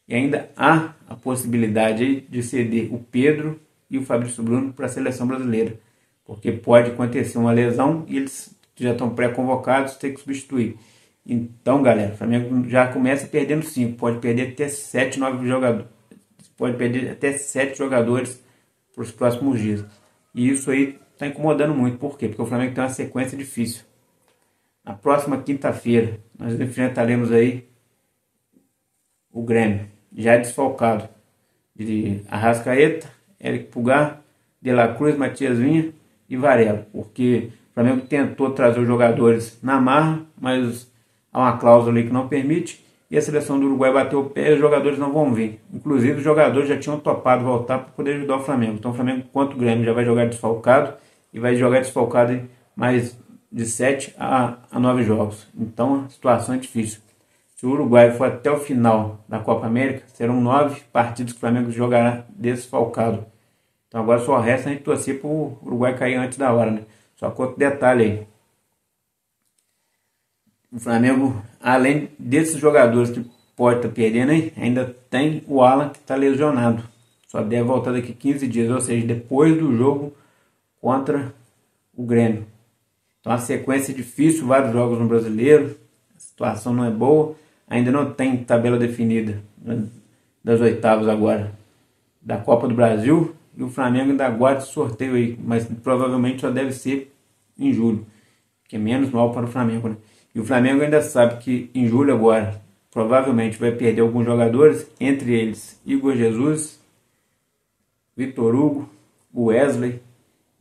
E ainda há a possibilidade aí de ceder o Pedro e o Fabrício Bruno para a seleção brasileira, porque pode acontecer uma lesão e eles já estão pré-convocados, tem que substituir. Então, galera, o Flamengo já começa perdendo 5, pode perder até 7, 9 jogadores, pode perder até 7 jogadores para os próximos dias. E isso aí está incomodando muito. Por quê? Porque o Flamengo tem uma sequência difícil. Na próxima quinta-feira, nós enfrentaremos aí o Grêmio, já desfalcado de Arrascaeta, Eric Pulgar, De La Cruz, Matias Vinha e Varela, porque o Flamengo tentou trazer os jogadores na marra, mas há uma cláusula ali que não permite, e a seleção do Uruguai bateu o pé e os jogadores não vão vir. Inclusive os jogadores já tinham topado voltar para poder ajudar o Flamengo. Então o Flamengo, quanto o Grêmio, já vai jogar desfalcado, e vai jogar desfalcado em mais de 7 a 9 jogos. Então a situação é difícil. Se o Uruguai for até o final da Copa América, serão 9 partidas que o Flamengo jogará desfalcado. Então agora só resta a gente torcer para o Uruguai cair antes da hora, né? Só com outro detalhe aí: o Flamengo, além desses jogadores que pode estar perdendo aí, ainda tem o Alan que está lesionado. Só deve voltar daqui 15 dias, ou seja, depois do jogo contra o Grêmio. Então a sequência é difícil, vários jogos no Brasileiro, a situação não é boa, ainda não tem tabela definida das oitavas agora da Copa do Brasil, e o Flamengo ainda aguarda esse sorteio aí, mas provavelmente só deve ser em julho, que é menos mal para o Flamengo, né? E o Flamengo ainda sabe que em julho agora provavelmente vai perder alguns jogadores, entre eles Igor Jesus, Vitor Hugo, Wesley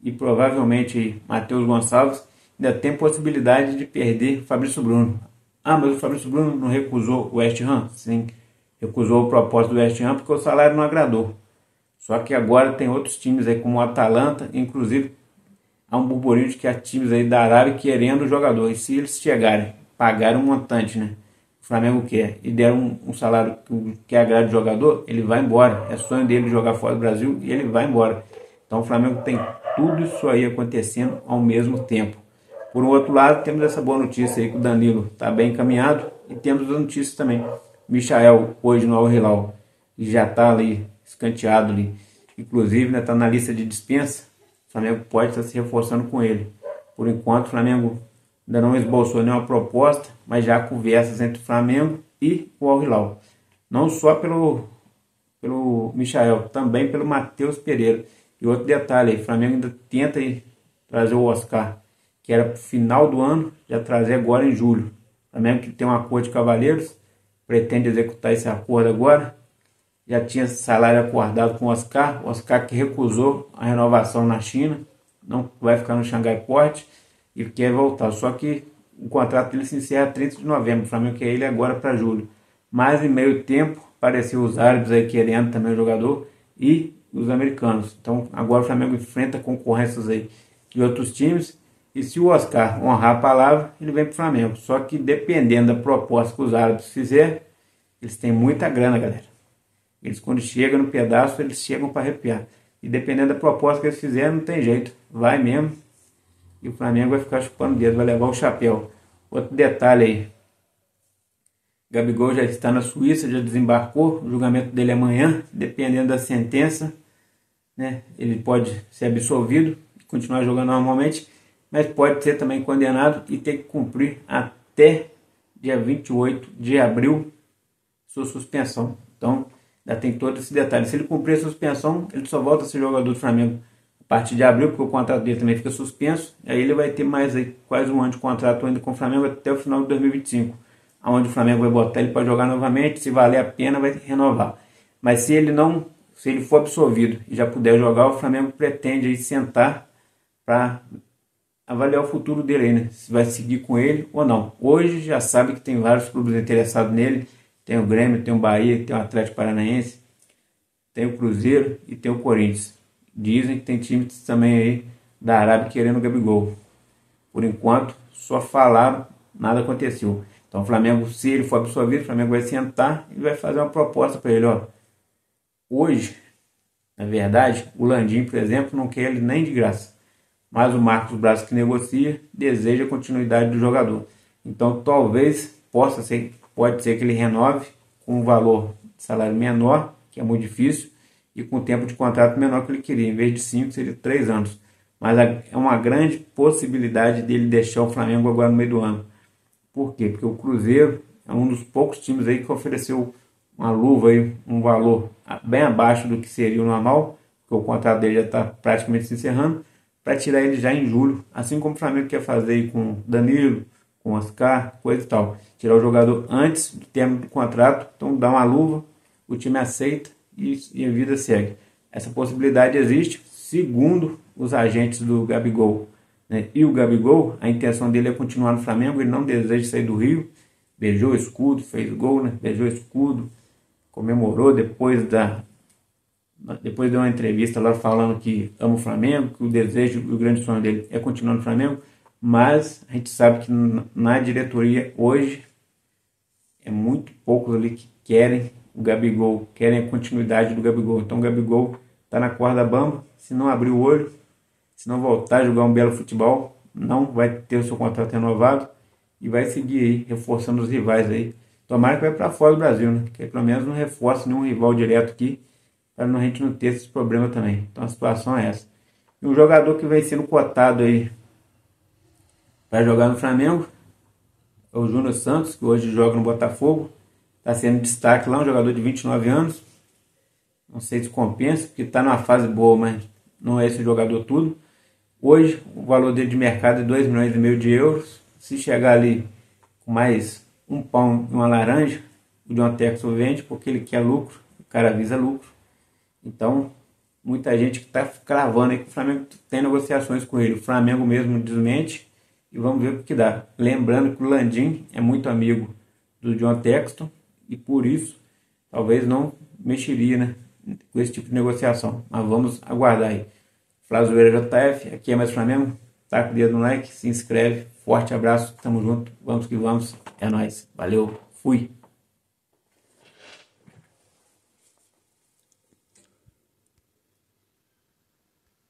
e provavelmente Matheus Gonçalves. Ainda tem possibilidade de perder Fabrício Bruno. Ah, mas o Fabrício Bruno não recusou o West Ham? Sim, recusou o propósito do West Ham porque o salário não agradou. Só que agora tem outros times aí como o Atalanta, inclusive há um burburinho de que há times aí da Arábia querendo o jogador. E se eles chegarem, pagarem um montante, né? O Flamengo quer, e deram um salário que agrade o jogador, ele vai embora. É sonho dele jogar fora do Brasil e ele vai embora. Então o Flamengo tem tudo isso aí acontecendo ao mesmo tempo. Por um outro lado, temos essa boa notícia aí que o Danilo está bem encaminhado, e temos as notícias também. Michael, hoje no Al Hilal, já está ali escanteado ali. Inclusive, está na lista de dispensa. O Flamengo pode estar se reforçando com ele. Por enquanto, o Flamengo ainda não esboçou nenhuma proposta, mas já há conversas entre o Flamengo e o Al Hilal. Não só pelo Michael, também pelo Matheus Pereira. E outro detalhe, o Flamengo ainda tenta trazer o Oscar, que era para o final do ano, já trazer agora em julho. O Flamengo, que tem um acordo de cavalheiros, pretende executar esse acordo agora. Já tinha salário acordado com o Oscar que recusou a renovação na China, não vai ficar no Xangai Port e quer voltar. Só que o contrato dele se encerra 30 de novembro, o Flamengo quer ele agora para julho. Mas em meio tempo, apareceu os árabes aí querendo também o jogador e os americanos. Então agora o Flamengo enfrenta concorrências aí de outros times, e se o Oscar honrar a palavra, ele vem para o Flamengo. Só que dependendo da proposta que os árabes fizerem, eles têm muita grana, galera. Eles, quando chegam no pedaço, eles chegam para arrepiar. E dependendo da proposta que eles fizerem, não tem jeito. Vai mesmo. E o Flamengo vai ficar chupando o dedo, vai levar o chapéu. Outro detalhe aí. Gabigol já está na Suíça, já desembarcou. O julgamento dele é amanhã. Dependendo da sentença, né, ele pode ser absolvido e continuar jogando normalmente. Mas pode ser também condenado e ter que cumprir até dia 28 de abril sua suspensão. Então, ainda tem todo esse detalhe. Se ele cumprir a suspensão, ele só volta a ser jogador do Flamengo a partir de abril, porque o contrato dele também fica suspenso. Aí ele vai ter mais aí, quase um ano de contrato ainda com o Flamengo até o final de 2025, onde o Flamengo vai botar ele para jogar novamente. Se valer a pena, vai renovar. Mas se ele for absolvido e já puder jogar, o Flamengo pretende aí sentar para avaliar o futuro dele aí, né? Se vai seguir com ele ou não. Hoje já sabe que tem vários clubes interessados nele. Tem o Grêmio, tem o Bahia, tem o Atlético Paranaense, tem o Cruzeiro e tem o Corinthians. Dizem que tem times também aí da Arábia querendo o Gabigol. Por enquanto, só falaram, nada aconteceu. Então o Flamengo, se ele for absolvido, o Flamengo vai sentar e vai fazer uma proposta para ele. Ó. Hoje, na verdade, o Landim, por exemplo, não quer ele nem de graça. Mas o Marcos Braz, que negocia, deseja a continuidade do jogador. Então talvez pode ser que ele renove com um valor de salário menor, que é muito difícil, e com tempo de contrato menor que ele queria. Em vez de 5, seria 3 anos. Mas é uma grande possibilidade dele deixar o Flamengo agora no meio do ano. Por quê? Porque o Cruzeiro é um dos poucos times aí que ofereceu uma luva, aí, um valor bem abaixo do que seria o normal, porque o contrato dele já está praticamente se encerrando, para tirar ele já em julho, assim como o Flamengo quer fazer aí com Danilo, com Oscar, coisa e tal. Tirar o jogador antes do término do contrato, então dá uma luva, o time aceita e a vida segue. Essa possibilidade existe, segundo os agentes do Gabigol, né? E o Gabigol, a intenção dele é continuar no Flamengo, ele não deseja sair do Rio. Beijou o escudo, fez gol, né? Beijou o escudo, comemorou depois deu uma entrevista lá falando que ama o Flamengo, que o desejo, o grande sonho dele é continuar no Flamengo, mas a gente sabe que na diretoria hoje é muito poucos ali que querem o Gabigol, querem a continuidade do Gabigol. Então o Gabigol está na corda bamba, se não abrir o olho, se não voltar a jogar um belo futebol, não vai ter o seu contrato renovado e vai seguir aí, reforçando os rivais aí. Tomara que vai para fora do Brasil, né? Que pelo menos não reforce nenhum rival direto aqui, para a gente não ter esses problemas também. Então a situação é essa. E um jogador que vem sendo cotado aí para jogar no Flamengo é o Júnior Santos, que hoje joga no Botafogo. Está sendo destaque lá, um jogador de 29 anos. Não sei se compensa, porque está numa fase boa, mas não é esse jogador tudo. Hoje o valor dele de mercado é 2,5 milhões de euros. Se chegar ali com mais um pão e uma laranja, o John Texel vende porque ele quer lucro, o cara visa lucro. Então, muita gente que está cravando aí que o Flamengo tem negociações com ele. O Flamengo mesmo desmente e vamos ver o que dá. Lembrando que o Landim é muito amigo do John Texton e por isso talvez não mexeria, né, com esse tipo de negociação. Mas vamos aguardar aí. Flávio Zoeira JF, aqui é Mais Flamengo. Taca o dedo no like, se inscreve. Forte abraço, tamo junto, vamos que vamos. É nóis, valeu, fui.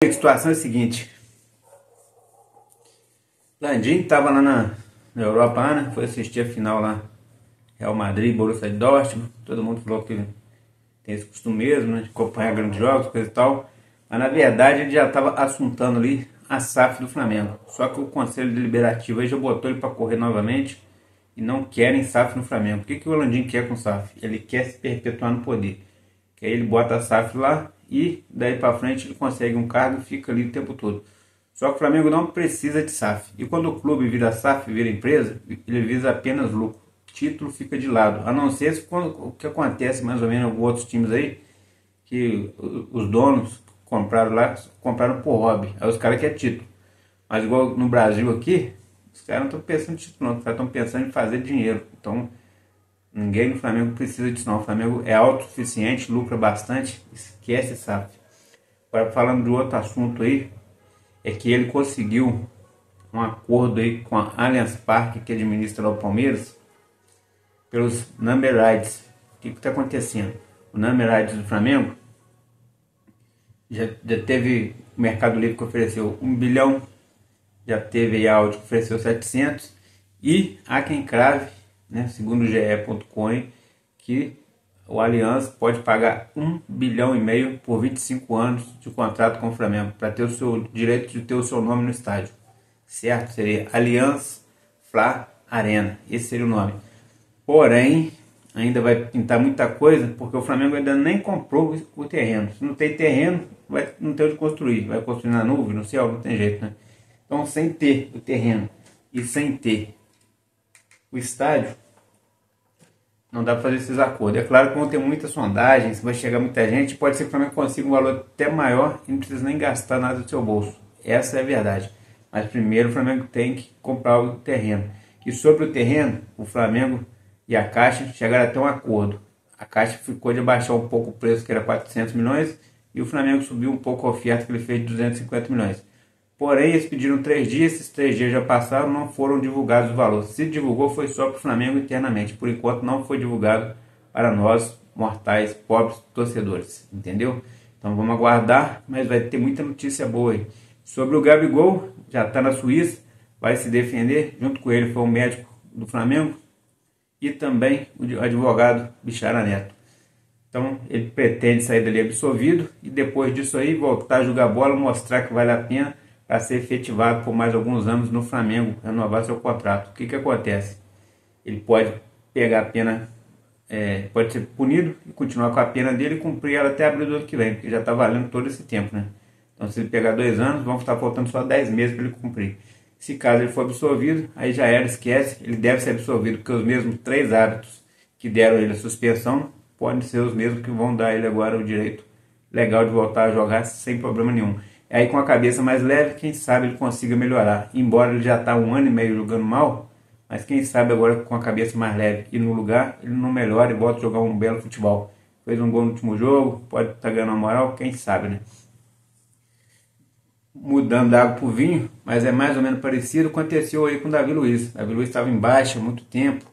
A situação é a seguinte: Landim estava lá na Europa, né? Foi assistir a final lá, Real Madrid, Borussia Dortmund. Todo mundo falou que tem esse costume mesmo, né, de acompanhar grandes jogos, coisa e tal. Mas na verdade ele já estava assuntando ali a SAF do Flamengo. Só que o Conselho Deliberativo aí já botou ele para correr novamente e não querem SAF no Flamengo. O que o Landim quer com SAF? Ele quer se perpetuar no poder. Que aí ele bota a SAF lá e daí para frente ele consegue um cargo e fica ali o tempo todo. Só que o Flamengo não precisa de SAF. E quando o clube vira SAF, vira empresa, ele visa apenas lucro. Título fica de lado. A não ser se o que acontece mais ou menos em alguns outros times aí, que os donos compraram lá, compraram por hobby. Aí os caras querem título. Mas igual no Brasil aqui, os caras não estão pensando em título, não. Os caras estão pensando em fazer dinheiro. Então, ninguém no Flamengo precisa disso não. O Flamengo é autossuficiente, lucra bastante, esquece SAF. Agora falando de outro assunto aí, é que ele conseguiu um acordo aí com a Allianz Parque, que administra o Palmeiras, pelos number rights. O que está acontecendo? o number rights do Flamengo, já teve o Mercado Livre que ofereceu 1 bilhão, já teve a Audi que ofereceu 700, e há quem crave, né, segundo o GE.com, que o Allianz pode pagar 1,5 bilhão por 25 anos de contrato com o Flamengo, para ter o seu direito de ter o seu nome no estádio. Certo? Seria Allianz Fla Arena, esse seria o nome. Porém, ainda vai pintar muita coisa, porque o Flamengo ainda nem comprou o terreno. Se não tem terreno, não tem onde construir. Vai construir na nuvem, no céu, não tem jeito, né? Então, sem ter o terreno e sem ter o estádio, não dá para fazer esses acordos. É claro que vão ter muitas sondagens, vai chegar muita gente, pode ser que o Flamengo consiga um valor até maior e não precisa nem gastar nada do seu bolso. Essa é a verdade. Mas primeiro o Flamengo tem que comprar o terreno. E sobre o terreno, o Flamengo e a Caixa chegaram até um acordo. A Caixa ficou de baixar um pouco o preço, que era 400 milhões, e o Flamengo subiu um pouco a oferta, que ele fez de 250 milhões. Porém, eles pediram 3 dias, esses 3 dias já passaram, não foram divulgados os valores. Se divulgou, foi só para o Flamengo internamente. Por enquanto, não foi divulgado para nós, mortais, pobres torcedores. Entendeu? Então, vamos aguardar, mas vai ter muita notícia boa aí. Sobre o Gabigol, já está na Suíça, vai se defender. Junto com ele foi o médico do Flamengo e também o advogado Bichara Neto. Então, ele pretende sair dali absolvido e depois disso aí voltar a jogar bola, mostrar que vale a pena para ser efetivado por mais alguns anos no Flamengo, renovar seu contrato. O que acontece? Ele pode pegar a pena, pode ser punido e continuar com a pena dele e cumprir ela até abril do ano que vem, porque já está valendo todo esse tempo, né? Então, se ele pegar 2 anos, vão estar faltando só 10 meses para ele cumprir. Se caso ele for absolvido, aí já era, esquece, ele deve ser absolvido, porque os mesmos 3 árbitros que deram ele a suspensão podem ser os mesmos que vão dar ele agora o direito legal de voltar a jogar sem problema nenhum. Aí com a cabeça mais leve, quem sabe ele consiga melhorar. Embora ele já está 1 ano e meio jogando mal, mas quem sabe agora com a cabeça mais leve e no lugar, ele não melhora e volta a jogar um belo futebol. Fez um gol no último jogo, pode estar ganhando uma moral, quem sabe, né? Mudando da água para o vinho, mas é mais ou menos parecido, aconteceu aí com o Davi Luiz. Davi Luiz estava em baixa há muito tempo,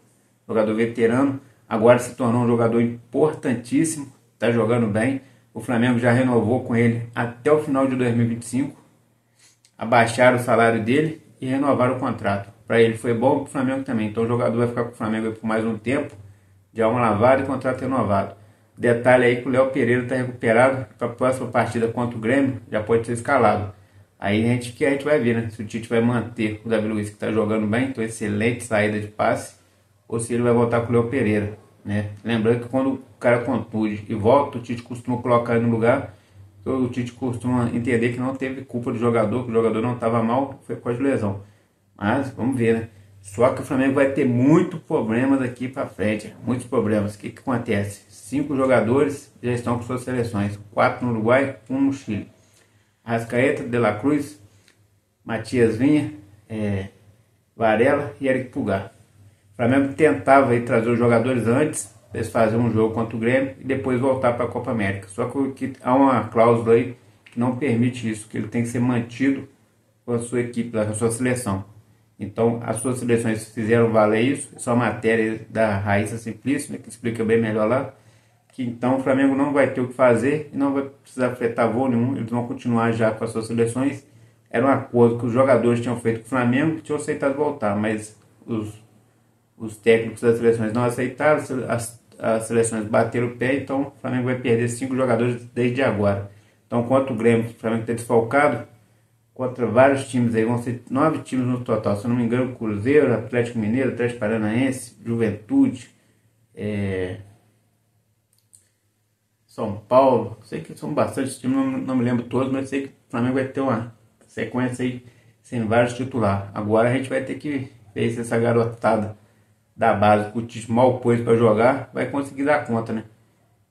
jogador veterano, agora se tornou um jogador importantíssimo, está jogando bem. O Flamengo já renovou com ele até o final de 2025, abaixaram o salário dele e renovaram o contrato. Para ele foi bom, para o Flamengo também. Então o jogador vai ficar com o Flamengo por mais um tempo, já uma lavada e contrato renovado. Detalhe aí que o Léo Pereira está recuperado, para a próxima partida contra o Grêmio já pode ser escalado. Aí a gente vai ver, né? Se o Tite vai manter o Davi Luiz, que está jogando bem, então excelente saída de passe, ou se ele vai voltar com o Léo Pereira, né? Lembrando que quando o cara contunde e volta, o Tite costuma colocar ele no lugar, então o Tite costuma entender que não teve culpa do jogador, que o jogador não estava mal, foi por causa de lesão. Mas vamos ver, né? Só que o Flamengo vai ter muitos problemas daqui para frente, muitos problemas. O que acontece? 5 jogadores já estão com suas seleções, 4 no Uruguai, 1 no Chile. Arrascaeta, De La Cruz, Matias Vinha, Varela e Eric Pulgar. O Flamengo tentava aí trazer os jogadores antes, eles fazerem um jogo contra o Grêmio e depois voltar para a Copa América. Só que há uma cláusula aí que não permite isso, que ele tem que ser mantido com a sua equipe, com a sua seleção. Então, as suas seleções fizeram valer isso, só a matéria da Raíssa Simplício, que explica bem melhor lá, que então o Flamengo não vai ter o que fazer e não vai precisar afetar voo nenhum, eles vão continuar já com as suas seleções. Era um acordo que os jogadores tinham feito com o Flamengo, que tinham aceitado voltar, mas os técnicos das seleções não aceitaram, as seleções bateram o pé, então o Flamengo vai perder 5 jogadores desde agora. Então, contra o Grêmio, o Flamengo está desfalcado, contra vários times aí, vão ser 9 times no total, se eu não me engano, Cruzeiro, Atlético Mineiro, Atlético Paranaense, Juventude, São Paulo, sei que são bastante times, não me lembro todos, mas sei que o Flamengo vai ter uma sequência aí sem vários titulares. Agora a gente vai ter que ver se essa garotada da base que o Tite mal pôs para jogar vai conseguir dar conta, né?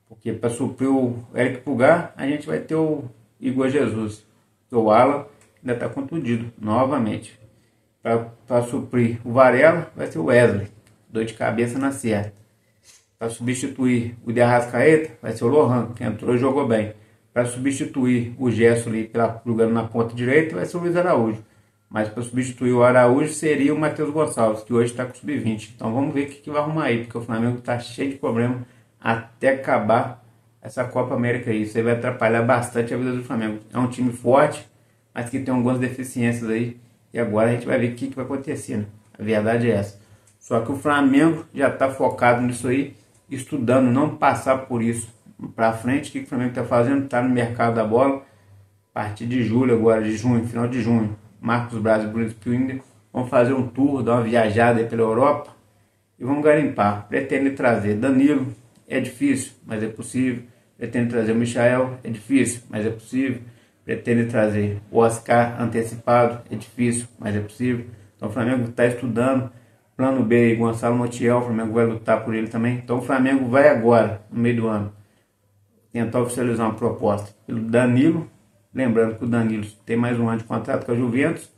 Porque para suprir o Eric Pulgar, a gente vai ter o Igor Jesus, o Alan ainda está contundido novamente. Para suprir o Varela, vai ser o Wesley, dor de cabeça na certa. Para substituir o De Arrascaeta, vai ser o Lohan, que entrou e jogou bem. Para substituir o Gerson ali, jogando na ponta direita, vai ser o Luiz Araújo. Mas para substituir o Araújo seria o Matheus Gonçalves, que hoje está com sub-20. Então vamos ver o que vai arrumar aí, porque o Flamengo está cheio de problema até acabar essa Copa América aí. Isso aí vai atrapalhar bastante a vida do Flamengo. É um time forte, mas que tem algumas deficiências aí. E agora a gente vai ver o que vai acontecer, né? A verdade é essa. Só que o Flamengo já está focado nisso aí, estudando, não passar por isso para frente. O que o Flamengo está fazendo? Está no mercado da bola. A partir de julho agora, de junho, final de junho, Marcos Braz e Bruno Spindler vão fazer um tour, dar uma viajada aí pela Europa e vão garimpar. Pretende trazer Danilo, é difícil, mas é possível. Pretende trazer o Michael, é difícil, mas é possível. Pretende trazer o Oscar antecipado, é difícil, mas é possível. Então o Flamengo está estudando. Plano B, Gonçalo Montiel, o Flamengo vai lutar por ele também. Então o Flamengo vai agora, no meio do ano, tentar oficializar uma proposta pelo Danilo. Lembrando que o Danilo tem mais um ano de contrato com a Juventus.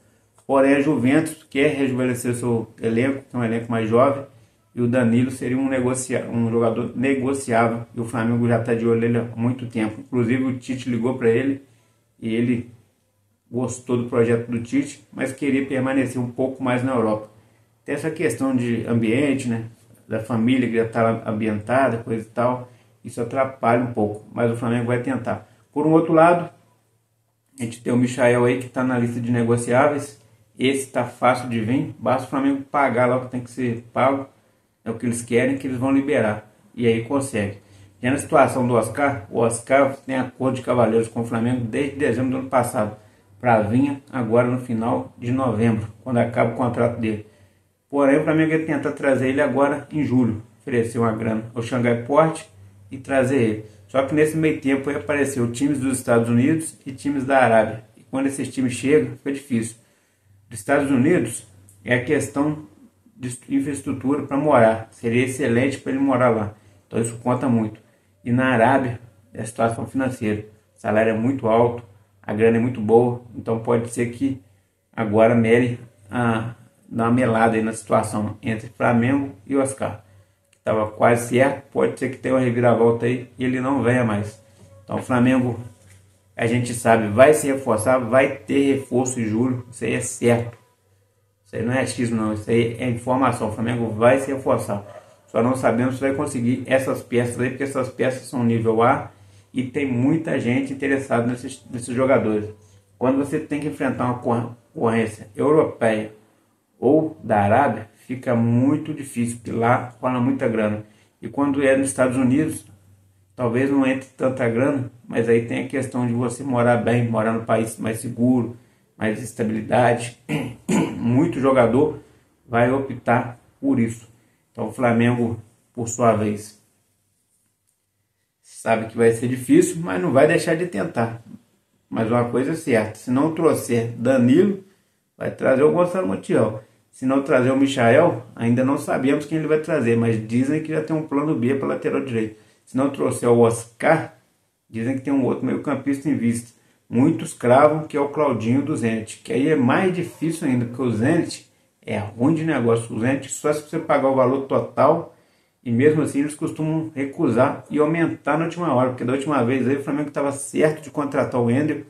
Porém a Juventus quer rejuvenescer seu elenco, que é um elenco mais jovem. E o Danilo seria um jogador negociável. E o Flamengo já está de olho nele há muito tempo. Inclusive o Tite ligou para ele e ele gostou do projeto do Tite, mas queria permanecer um pouco mais na Europa. Tem essa questão de ambiente, né? Da família que já está ambientada, coisa e tal. Isso atrapalha um pouco, mas o Flamengo vai tentar. Por um outro lado, a gente tem o Michael aí que está na lista de negociáveis. Esse está fácil de vir, basta o Flamengo pagar lá o que tem que ser pago. É o que eles querem, que eles vão liberar. E aí consegue. Já na situação do Oscar, o Oscar tem acordo de cavalheiros com o Flamengo desde dezembro do ano passado, para vir agora no final de novembro, quando acaba o contrato dele. Porém, o Flamengo vai tentar trazer ele agora em julho, oferecer uma grana ao Xangai Port e trazer ele. Só que nesse meio tempo aí apareceu times dos Estados Unidos e times da Arábia. E quando esses times chegam, fica difícil. Dos Estados Unidos é a questão de infraestrutura para morar. Seria excelente para ele morar lá. Então isso conta muito. E na Arábia é a situação financeira. O salário é muito alto, a grana é muito boa. Então pode ser que agora mere dar uma melada aí na situação entre Flamengo e Oscar. Que estava quase certo. Pode ser que tenha uma reviravolta aí e ele não venha mais. Então o Flamengo, a gente sabe, vai se reforçar, vai ter reforço em julho. Isso aí é certo. Isso aí não é achismo não, isso aí é informação. O Flamengo vai se reforçar. Só não sabemos se vai conseguir essas peças aí, porque essas peças são nível A e tem muita gente interessada nesses jogadores. Quando você tem que enfrentar uma concorrência europeia ou da Arábia, fica muito difícil, porque lá rola muita grana. E quando é nos Estados Unidos, talvez não entre tanta grana, mas aí tem a questão de você morar bem, morar no país mais seguro, mais estabilidade. Muito jogador vai optar por isso. Então o Flamengo, por sua vez, sabe que vai ser difícil, mas não vai deixar de tentar. Mas uma coisa é certa, se não trouxer Danilo, vai trazer o Gonçalo Montiel. Se não trazer o Michael, ainda não sabemos quem ele vai trazer, mas dizem que já tem um plano B para lateral direito. Se não trouxer o Oscar, dizem que tem um outro meio campista em vista. Muitos cravam que é o Claudinho do Zenit, que aí é mais difícil ainda, porque o Zenit é ruim de negócio. O Zenit só se você pagar o valor total, e mesmo assim eles costumam recusar e aumentar na última hora, porque da última vez aí o Flamengo estava certo de contratar o Ender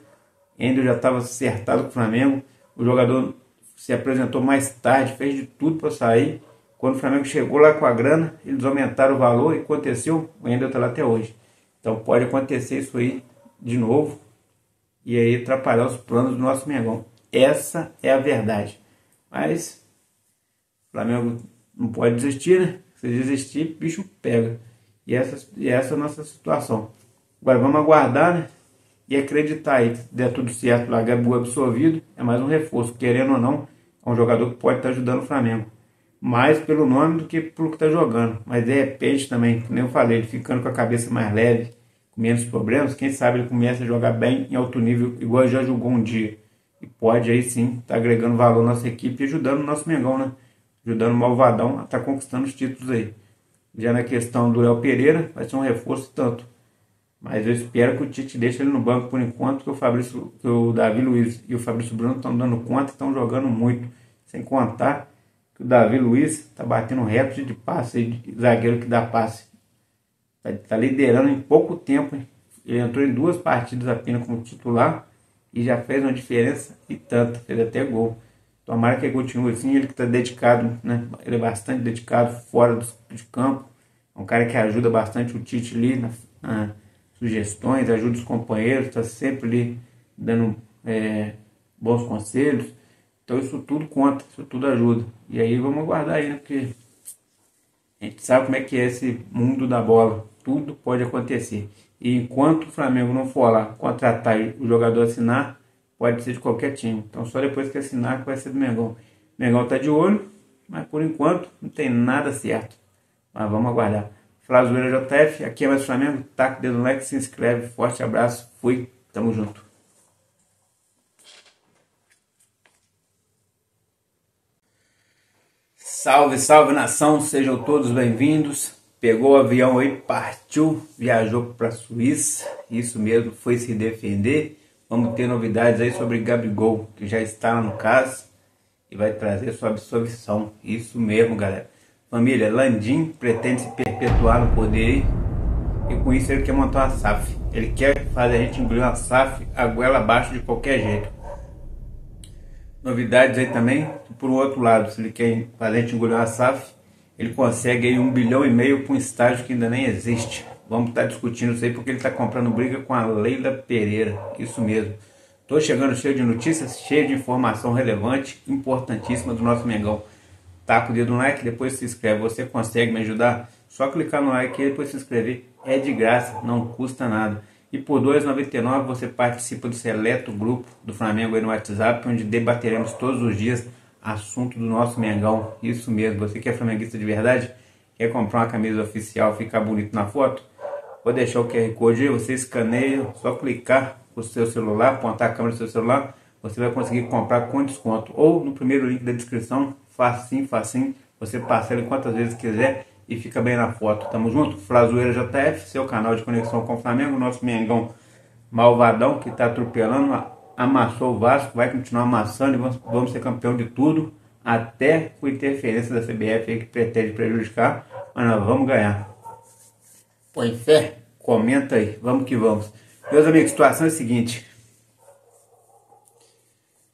já estava acertado com o Flamengo, o jogador se apresentou mais tarde, fez de tudo para sair. Quando o Flamengo chegou lá com a grana, eles aumentaram o valor e aconteceu, o Ender está lá até hoje. Então pode acontecer isso aí de novo, e aí atrapalhar os planos do nosso Mengão. Essa é a verdade. Mas o Flamengo não pode desistir, né? Se desistir, bicho pega. E essa é a nossa situação. Agora vamos aguardar, né? E acreditar aí que der tudo certo lá, Gabigol absorvido, é mais um reforço. Querendo ou não, é um jogador que pode estar ajudando o Flamengo. Mais pelo nome do que pelo que está jogando. Mas de repente também, como eu falei, ele ficando com a cabeça mais leve, com menos problemas, quem sabe ele começa a jogar bem em alto nível, igual ele já jogou um dia. E pode aí sim estar agregando valor à nossa equipe e ajudando o nosso Mengão, né? Ajudando o Malvadão a estar conquistando os títulos aí. Já na questão do Léo Pereira, vai ser um reforço tanto. Mas eu espero que o Tite deixe ele no banco por enquanto, que o Davi Luiz e o Fabrício Bruno estão dando conta e estão jogando muito. Sem contar que o Davi Luiz está batendo recorde de passe, de zagueiro que dá passe. Está liderando em pouco tempo, hein? Ele entrou em 2 partidas apenas como titular e já fez uma diferença e tanto, fez até gol. Tomara que ele continue assim, ele que está dedicado, né? Ele é bastante dedicado fora de campo. É um cara que ajuda bastante o Tite ali sugestões, ajuda os companheiros, está sempre ali dando bons conselhos. Então isso tudo conta, isso tudo ajuda. E aí vamos aguardar aí, né? Porque a gente sabe como é que é esse mundo da bola. Tudo pode acontecer. E enquanto o Flamengo não for lá contratar e o jogador assinar, pode ser de qualquer time. Então só depois que assinar que vai ser do Mengão. O Mengão tá de olho, mas por enquanto não tem nada certo. Mas vamos aguardar. Flazoeira JF, aqui é mais Flamengo. Taca o dedo no like, se inscreve. Forte abraço, fui, tamo junto. Salve, salve nação, sejam todos bem-vindos. Pegou o avião aí, partiu, viajou para a Suíça, isso mesmo, foi se defender. Vamos ter novidades aí sobre Gabigol, que já está lá no caso e vai trazer sua absolvição. Isso mesmo, galera. Família, Landim pretende se perpetuar no poder e com isso ele quer montar uma SAF. Ele quer fazer a gente engolir uma SAF a goela abaixo de qualquer jeito. Novidades aí também, por outro lado, se ele quer fazer a gente engolir uma SAF, ele consegue aí 1,5 bilhão para um estágio que ainda nem existe. Vamos estar discutindo isso aí porque ele está comprando briga com a Leila Pereira, isso mesmo. Estou chegando cheio de notícias, cheio de informação relevante, importantíssima do nosso Mengão. Taca o dedo no like, depois se inscreve. Você consegue me ajudar? Só clicar no like e depois se inscrever. É de graça, não custa nada. E por R$ 2,99 você participa do seleto grupo do Flamengo aí no WhatsApp, onde debateremos todos os dias assunto do nosso Mengão. Isso mesmo, você que é flamenguista de verdade, quer comprar uma camisa oficial, ficar bonito na foto? Vou deixar o QR Code aí, você escaneia, só clicar com o seu celular, apontar a câmera do seu celular, você vai conseguir comprar com desconto. Ou no primeiro link da descrição, facinho, facinho, você parcela quantas vezes quiser e fica bem na foto. Tamo junto? Flazoeira JF, seu canal de conexão com o Flamengo, nosso Mengão malvadão que tá atropelando, amassou o Vasco, vai continuar amassando e vamos ser campeão de tudo, até com interferência da CBF aí que pretende prejudicar, mas nós vamos ganhar. Põe fé? Comenta aí, vamos que vamos. Meus amigos, a situação é a seguinte.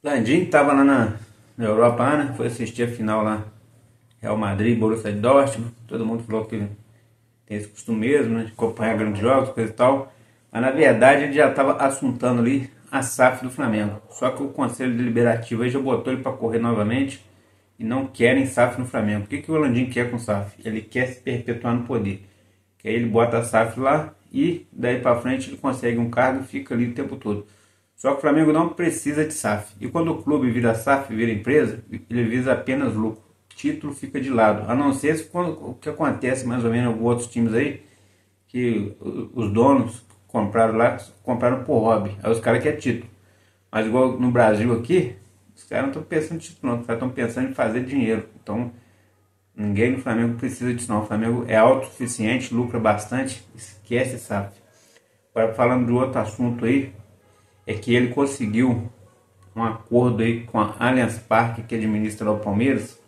Landim estava lá na Europa, né? Foi assistir a final lá, Real Madrid, Borussia Dortmund. Todo mundo falou que tem esse costume mesmo, né? De acompanhar grandes jogos, coisa e tal. Mas na verdade ele já estava assuntando ali a SAF do Flamengo. Só que o Conselho Deliberativo aí já botou ele para correr novamente e não querem SAF no Flamengo. O que o Landim quer com SAF? Ele quer se perpetuar no poder. Que aí ele bota a SAF lá e daí para frente ele consegue um cargo e fica ali o tempo todo. Só que o Flamengo não precisa de SAF. E quando o clube vira SAF, vira empresa, ele visa apenas lucro. O título fica de lado. A não ser se o que acontece mais ou menos em alguns outros times aí, que os donos compraram por hobby. Aí os caras querem título. Mas igual no Brasil aqui, os caras não estão pensando em título não. Os caras estão pensando em fazer dinheiro. Então ninguém no Flamengo precisa disso não. O Flamengo é autossuficiente, lucra bastante, esquece SAF. Agora falando de outro assunto aí, é que ele conseguiu um acordo aí com a Allianz Parque, que administra o Palmeiras,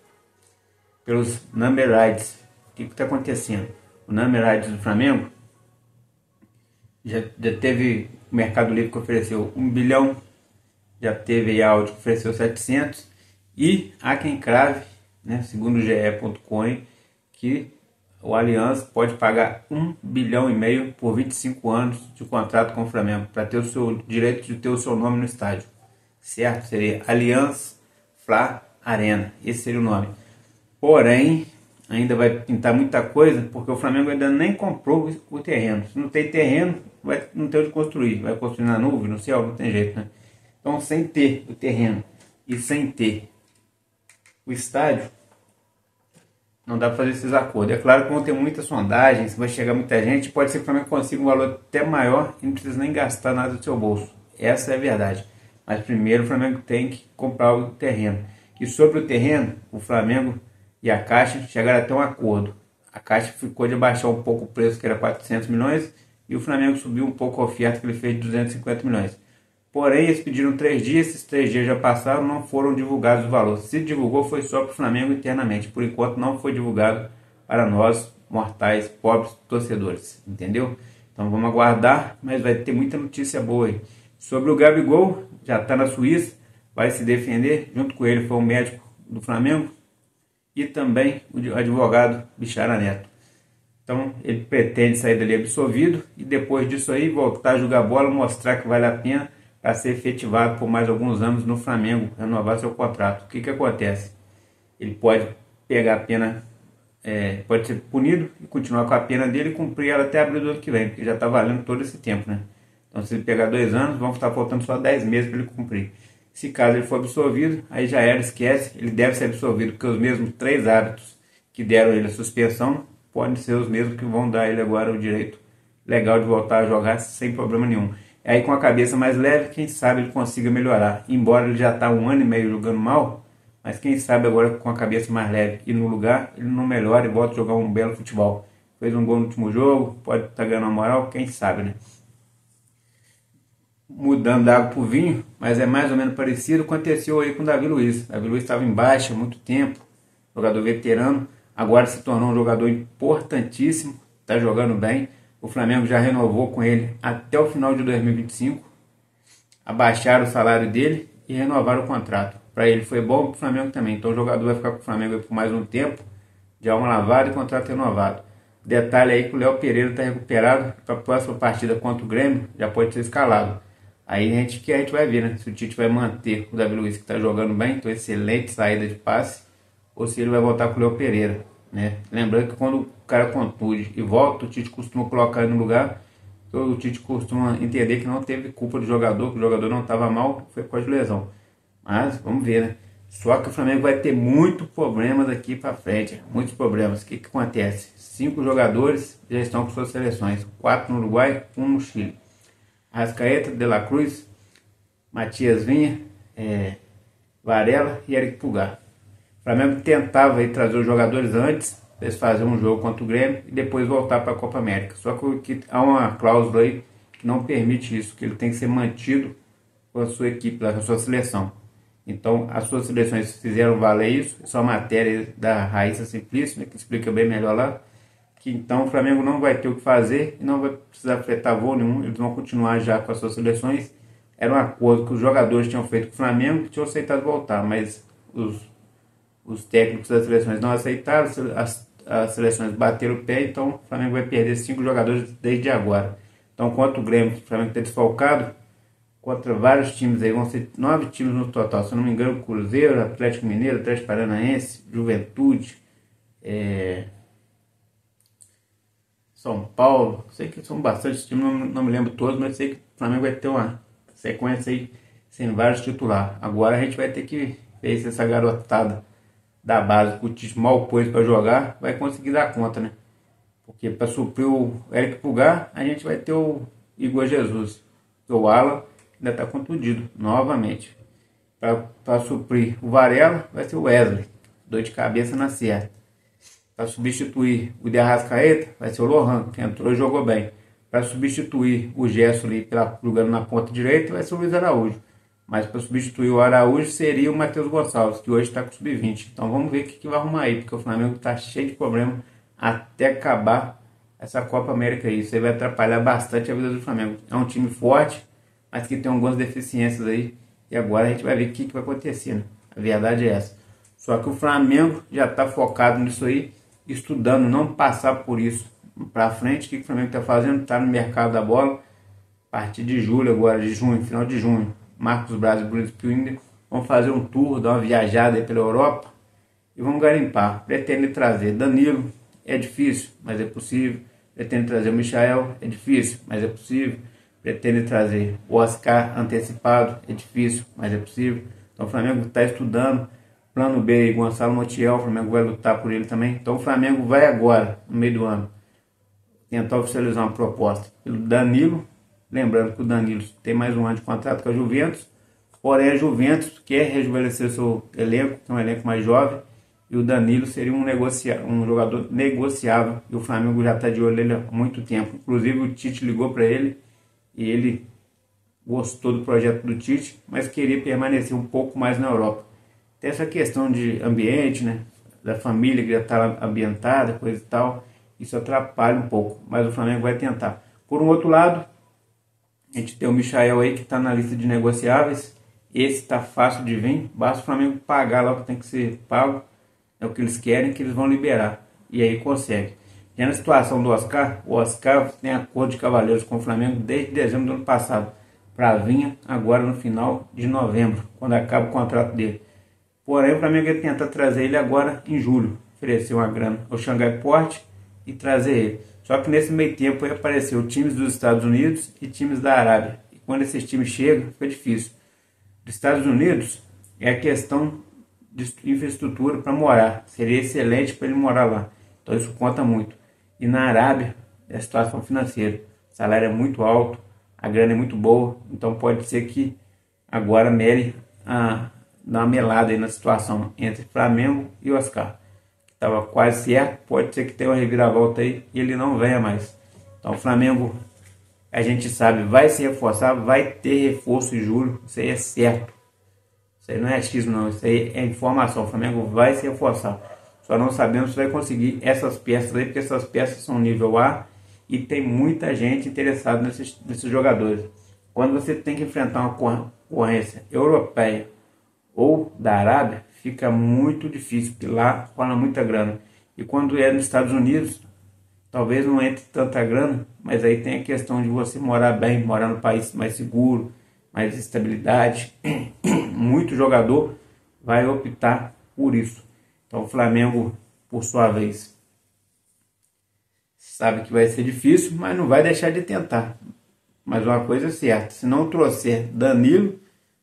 pelos number rights. O que está acontecendo? O number rights do Flamengo já teve o Mercado Livre que ofereceu 1 bilhão, já teve a Audi que ofereceu 700, e há quem crave, né, segundo o GE.com, que o Allianz pode pagar 1,5 bilhão por 25 anos de contrato com o Flamengo, para ter o seu direito de ter o seu nome no estádio. Certo? Seria Allianz Fla Arena. Esse seria o nome. Porém, ainda vai pintar muita coisa, porque o Flamengo ainda nem comprou o terreno. Se não tem terreno, não tem onde construir. Vai construir na nuvem, no céu, não tem jeito, né? Então, sem ter o terreno e sem ter o estádio, não dá para fazer esses acordos. É claro que vão ter muitas sondagens, vai chegar muita gente, pode ser que o Flamengo consiga um valor até maior e não precisa nem gastar nada do seu bolso. Essa é a verdade. Mas primeiro o Flamengo tem que comprar o terreno. E sobre o terreno, o Flamengo e a Caixa chegaram até um acordo. A Caixa ficou de abaixar um pouco o preço, que era 400 milhões, e o Flamengo subiu um pouco a oferta que ele fez de 250 milhões. Porém, eles pediram 3 dias, esses 3 dias já passaram, não foram divulgados os valores. Se divulgou, foi só para o Flamengo internamente. Por enquanto, não foi divulgado para nós, mortais, pobres torcedores. Entendeu? Então, vamos aguardar, mas vai ter muita notícia boa aí. Sobre o Gabigol, já está na Suíça, vai se defender. Junto com ele foi o médico do Flamengo e também o advogado Bichara Neto. Então ele pretende sair dali absolvido e depois disso aí voltar a jogar bola, mostrar que vale a pena para ser efetivado por mais alguns anos no Flamengo, renovar seu contrato. O que que acontece? Ele pode pegar a pena, pode ser punido e continuar com a pena dele e cumprir ela até abril do ano que vem, porque já está valendo todo esse tempo, né? Então se ele pegar 2 anos, vão estar faltando só 10 meses para ele cumprir. Se caso ele for absolvido, aí já era, esquece, ele deve ser absolvido, porque os mesmos 3 árbitros que deram ele a suspensão podem ser os mesmos que vão dar ele agora o direito legal de voltar a jogar sem problema nenhum. E aí com a cabeça mais leve, quem sabe ele consiga melhorar. Embora ele já está 1 ano e meio jogando mal, mas quem sabe agora com a cabeça mais leve e no lugar, ele não melhora e volta a jogar um belo futebol. Fez um gol no último jogo, pode estar ganhando a moral, quem sabe, né? Mudando da água para o vinho, mas é mais ou menos parecido, aconteceu aí com o Davi Luiz. O Davi Luiz estava em baixa há muito tempo, jogador veterano, agora se tornou um jogador importantíssimo, está jogando bem. O Flamengo já renovou com ele até o final de 2025, abaixaram o salário dele e renovaram o contrato. Para ele foi bom, para o Flamengo também. Então o jogador vai ficar com o Flamengo por mais um tempo, de alma lavada e contrato renovado. Detalhe aí que o Léo Pereira está recuperado, para a próxima partida contra o Grêmio já pode ser escalado. Aí a gente vai ver, né? Se o Tite vai manter o Davi Luiz, que está jogando bem, então excelente saída de passe, ou se ele vai voltar com o Léo Pereira, né? Lembrando que quando o cara contunde e volta, o Tite costuma colocar ele no lugar, então o Tite costuma entender que não teve culpa do jogador, que o jogador não estava mal, foi por causa de lesão. Mas vamos ver, né? Só que o Flamengo vai ter muitos problemas daqui para frente, muitos problemas. O que que acontece? 5 jogadores já estão com suas seleções, 4 no Uruguai, 1 no Chile. Arrascaeta, De La Cruz, Matias Vinha, Varela e Eric Pulgar. O Flamengo tentava aí trazer os jogadores antes, eles fazer um jogo contra o Grêmio e depois voltar para a Copa América. Só que há uma cláusula aí que não permite isso, que ele tem que ser mantido com a sua equipe, com a sua seleção. Então as suas seleções fizeram valer isso, essa é uma matéria da Raíssa Simplício, né, que explica bem melhor lá. Que então o Flamengo não vai ter o que fazer e não vai precisar fretar voo nenhum, eles vão continuar já com as suas seleções. Era um acordo que os jogadores tinham feito com o Flamengo, que tinham aceitado voltar, mas os técnicos das seleções não aceitaram, as seleções bateram o pé, então o Flamengo vai perder 5 jogadores desde agora. Então contra o Grêmio, o Flamengo está desfalcado, contra vários times aí, vão ser 9 times no total, se eu não me engano, Cruzeiro, Atlético Mineiro, Atlético Paranaense, Juventude, São Paulo, sei que são bastante times, não me lembro todos, mas sei que o Flamengo vai ter uma sequência aí sem vários titulares. Agora a gente vai ter que ver se essa garotada da base que o Tite mal pôs para jogar vai conseguir dar conta, né? Porque para suprir o Eric Pulgar, a gente vai ter o Igor Jesus. O Alan ainda está contundido novamente. Para suprir o Varela, vai ser o Wesley, dor de cabeça na certa. Para substituir o de Arrascaeta, vai ser o Lohan, que entrou e jogou bem. Para substituir o Gerson ali, jogando na ponta direita, vai ser o Luiz Araújo. Mas para substituir o Araújo seria o Matheus Gonçalves, que hoje está com sub-20. Então vamos ver o que vai arrumar aí, porque o Flamengo está cheio de problema até acabar essa Copa América aí. Isso aí vai atrapalhar bastante a vida do Flamengo. É um time forte, mas que tem algumas deficiências aí. E agora a gente vai ver o que vai acontecer, né? A verdade é essa. Só que o Flamengo já está focado nisso aí, estudando, não passar por isso para frente. O que o Flamengo está fazendo? Está no mercado da bola. A partir de julho agora, de junho, final de junho, Marcos Braz e Bruno Spindler vão fazer um tour, dar uma viajada aí pela Europa e vão garimpar. Pretende trazer Danilo, é difícil, mas é possível. Pretende trazer o Michael, é difícil, mas é possível. Pretende trazer o Oscar antecipado, é difícil, mas é possível. Então o Flamengo está estudando. Plano B, Gonçalo Montiel, o Flamengo vai lutar por ele também. Então o Flamengo vai agora, no meio do ano, tentar oficializar uma proposta pelo Danilo. Lembrando que o Danilo tem mais um ano de contrato com a Juventus. Porém a Juventus quer rejuvenescer seu elenco, que é um elenco mais jovem. E o Danilo seria um jogador negociável. E o Flamengo já está de olho nele há muito tempo. Inclusive o Tite ligou para ele e ele gostou do projeto do Tite, mas queria permanecer um pouco mais na Europa. Tem essa questão de ambiente, né? Da família que já está ambientada, coisa e tal. Isso atrapalha um pouco, mas o Flamengo vai tentar. Por um outro lado, a gente tem o Michael aí que está na lista de negociáveis. Esse está fácil de vir, basta o Flamengo pagar lá o que tem que ser pago. É o que eles querem, que eles vão liberar. E aí consegue. Já na situação do Oscar, o Oscar tem acordo de cavaleiros com o Flamengo desde dezembro do ano passado, para vir agora no final de novembro, quando acaba o contrato dele. Porém, o Flamengo ia tentar trazer ele agora em julho, oferecer uma grana ao Xangai Port e trazer ele. Só que nesse meio tempo aí apareceu times dos Estados Unidos e times da Arábia. E quando esses times chegam, fica difícil. Dos Estados Unidos é a questão de infraestrutura para morar. Seria excelente para ele morar lá. Então isso conta muito. E na Arábia é a situação financeira. O salário é muito alto, a grana é muito boa. Então pode ser que agora mele dar uma melada aí na situação entre Flamengo e Oscar. Estava quase certo, pode ser que tenha uma reviravolta aí e ele não venha mais. Então o Flamengo, a gente sabe, vai se reforçar, vai ter reforço em julho, isso aí é certo. Isso aí não é achismo não, isso aí é informação, o Flamengo vai se reforçar. Só não sabemos se vai conseguir essas peças aí, porque essas peças são nível A e tem muita gente interessada nesses jogadores. Quando você tem que enfrentar uma concorrência europeia ou da Arábia, fica muito difícil, porque lá rola muita grana. E quando é nos Estados Unidos, talvez não entre tanta grana, mas aí tem a questão de você morar bem, morar no país mais seguro, mais estabilidade. Muito jogador vai optar por isso. Então o Flamengo, por sua vez, sabe que vai ser difícil, mas não vai deixar de tentar. Mas uma coisa é certa, se não trouxer Danilo,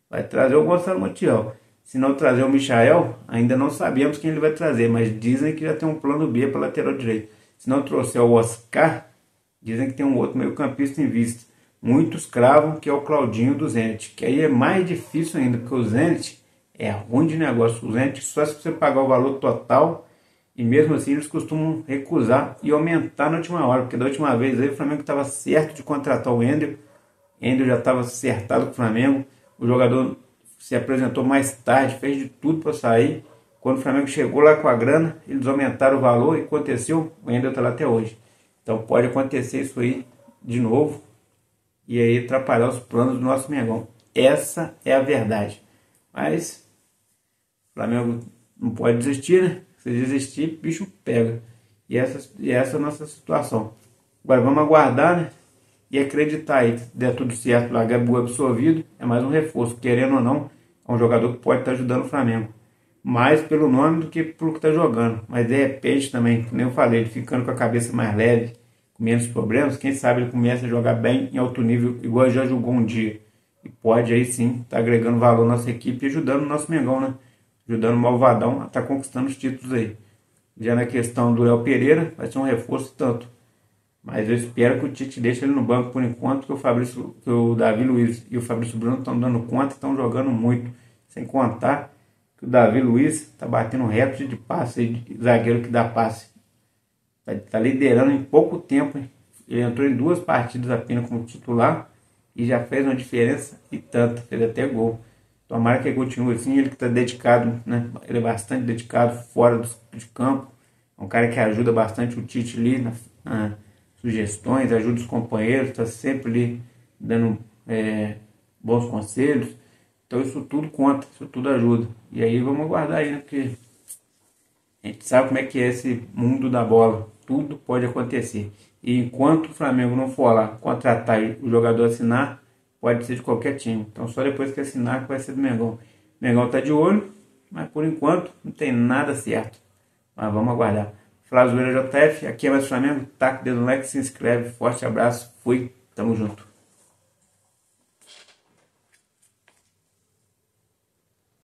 vai trazer o Gonçalo Montiel. Se não trazer o Michael, ainda não sabemos quem ele vai trazer, mas dizem que já tem um plano B para lateral direito. Se não trouxer o Oscar, dizem que tem um outro meio-campista em vista. Muitos cravam que é o Claudinho do Zenit, que aí é mais difícil ainda, porque o Zenit é ruim de negócio. O Zenit só se você pagar o valor total, e mesmo assim eles costumam recusar e aumentar na última hora, porque da última vez aí o Flamengo estava certo de contratar o Wendel já estava acertado com o Flamengo, o jogador se apresentou mais tarde, fez de tudo para sair. Quando o Flamengo chegou lá com a grana, eles aumentaram o valor e aconteceu, o Wendel está lá até hoje. Então pode acontecer isso aí de novo e aí atrapalhar os planos do nosso Mengão. Essa é a verdade. Mas o Flamengo não pode desistir, né? Se desistir, bicho pega. E essa é a nossa situação. Agora vamos aguardar, né? E acreditar aí, se der tudo certo lá, Gabigol absorvido, é mais um reforço, querendo ou não, é um jogador que pode estar ajudando o Flamengo, mais pelo nome do que pelo que está jogando, mas de repente também, como eu falei, ele ficando com a cabeça mais leve, com menos problemas, quem sabe ele começa a jogar bem em alto nível, igual já jogou um dia, e pode aí sim estar agregando valor na nossa equipe e ajudando o nosso Mengão, né? Ajudando o Malvadão a estar conquistando os títulos aí. Já na questão do Léo Pereira, vai ser um reforço tanto. Mas eu espero que o Tite deixe ele no banco por enquanto, que o Davi Luiz e o Fabrício Bruno estão dando conta, estão jogando muito. Sem contar que o Davi Luiz está batendo recorde de passe, de zagueiro que dá passe. Está liderando em pouco tempo, hein? Ele entrou em 2 partidas apenas como titular e já fez uma diferença e tanta, fez até gol. Tomara que ele continue assim, ele que está dedicado, né? Ele é bastante dedicado fora de campo. É um cara que ajuda bastante o Tite ali na sugestões, ajuda os companheiros, está sempre ali dando bons conselhos. Então isso tudo conta, isso tudo ajuda. E aí vamos aguardar aí, né? Porque a gente sabe como é que é esse mundo da bola. Tudo pode acontecer. E enquanto o Flamengo não for lá contratar e o jogador assinar, pode ser de qualquer time. Então só depois que assinar que vai ser do Mengão. O Mengão está de olho, mas por enquanto não tem nada certo. Mas vamos aguardar. Flávio JF, aqui é mais Flamengo, taca o dedo no like, se inscreve, forte abraço, fui, tamo junto.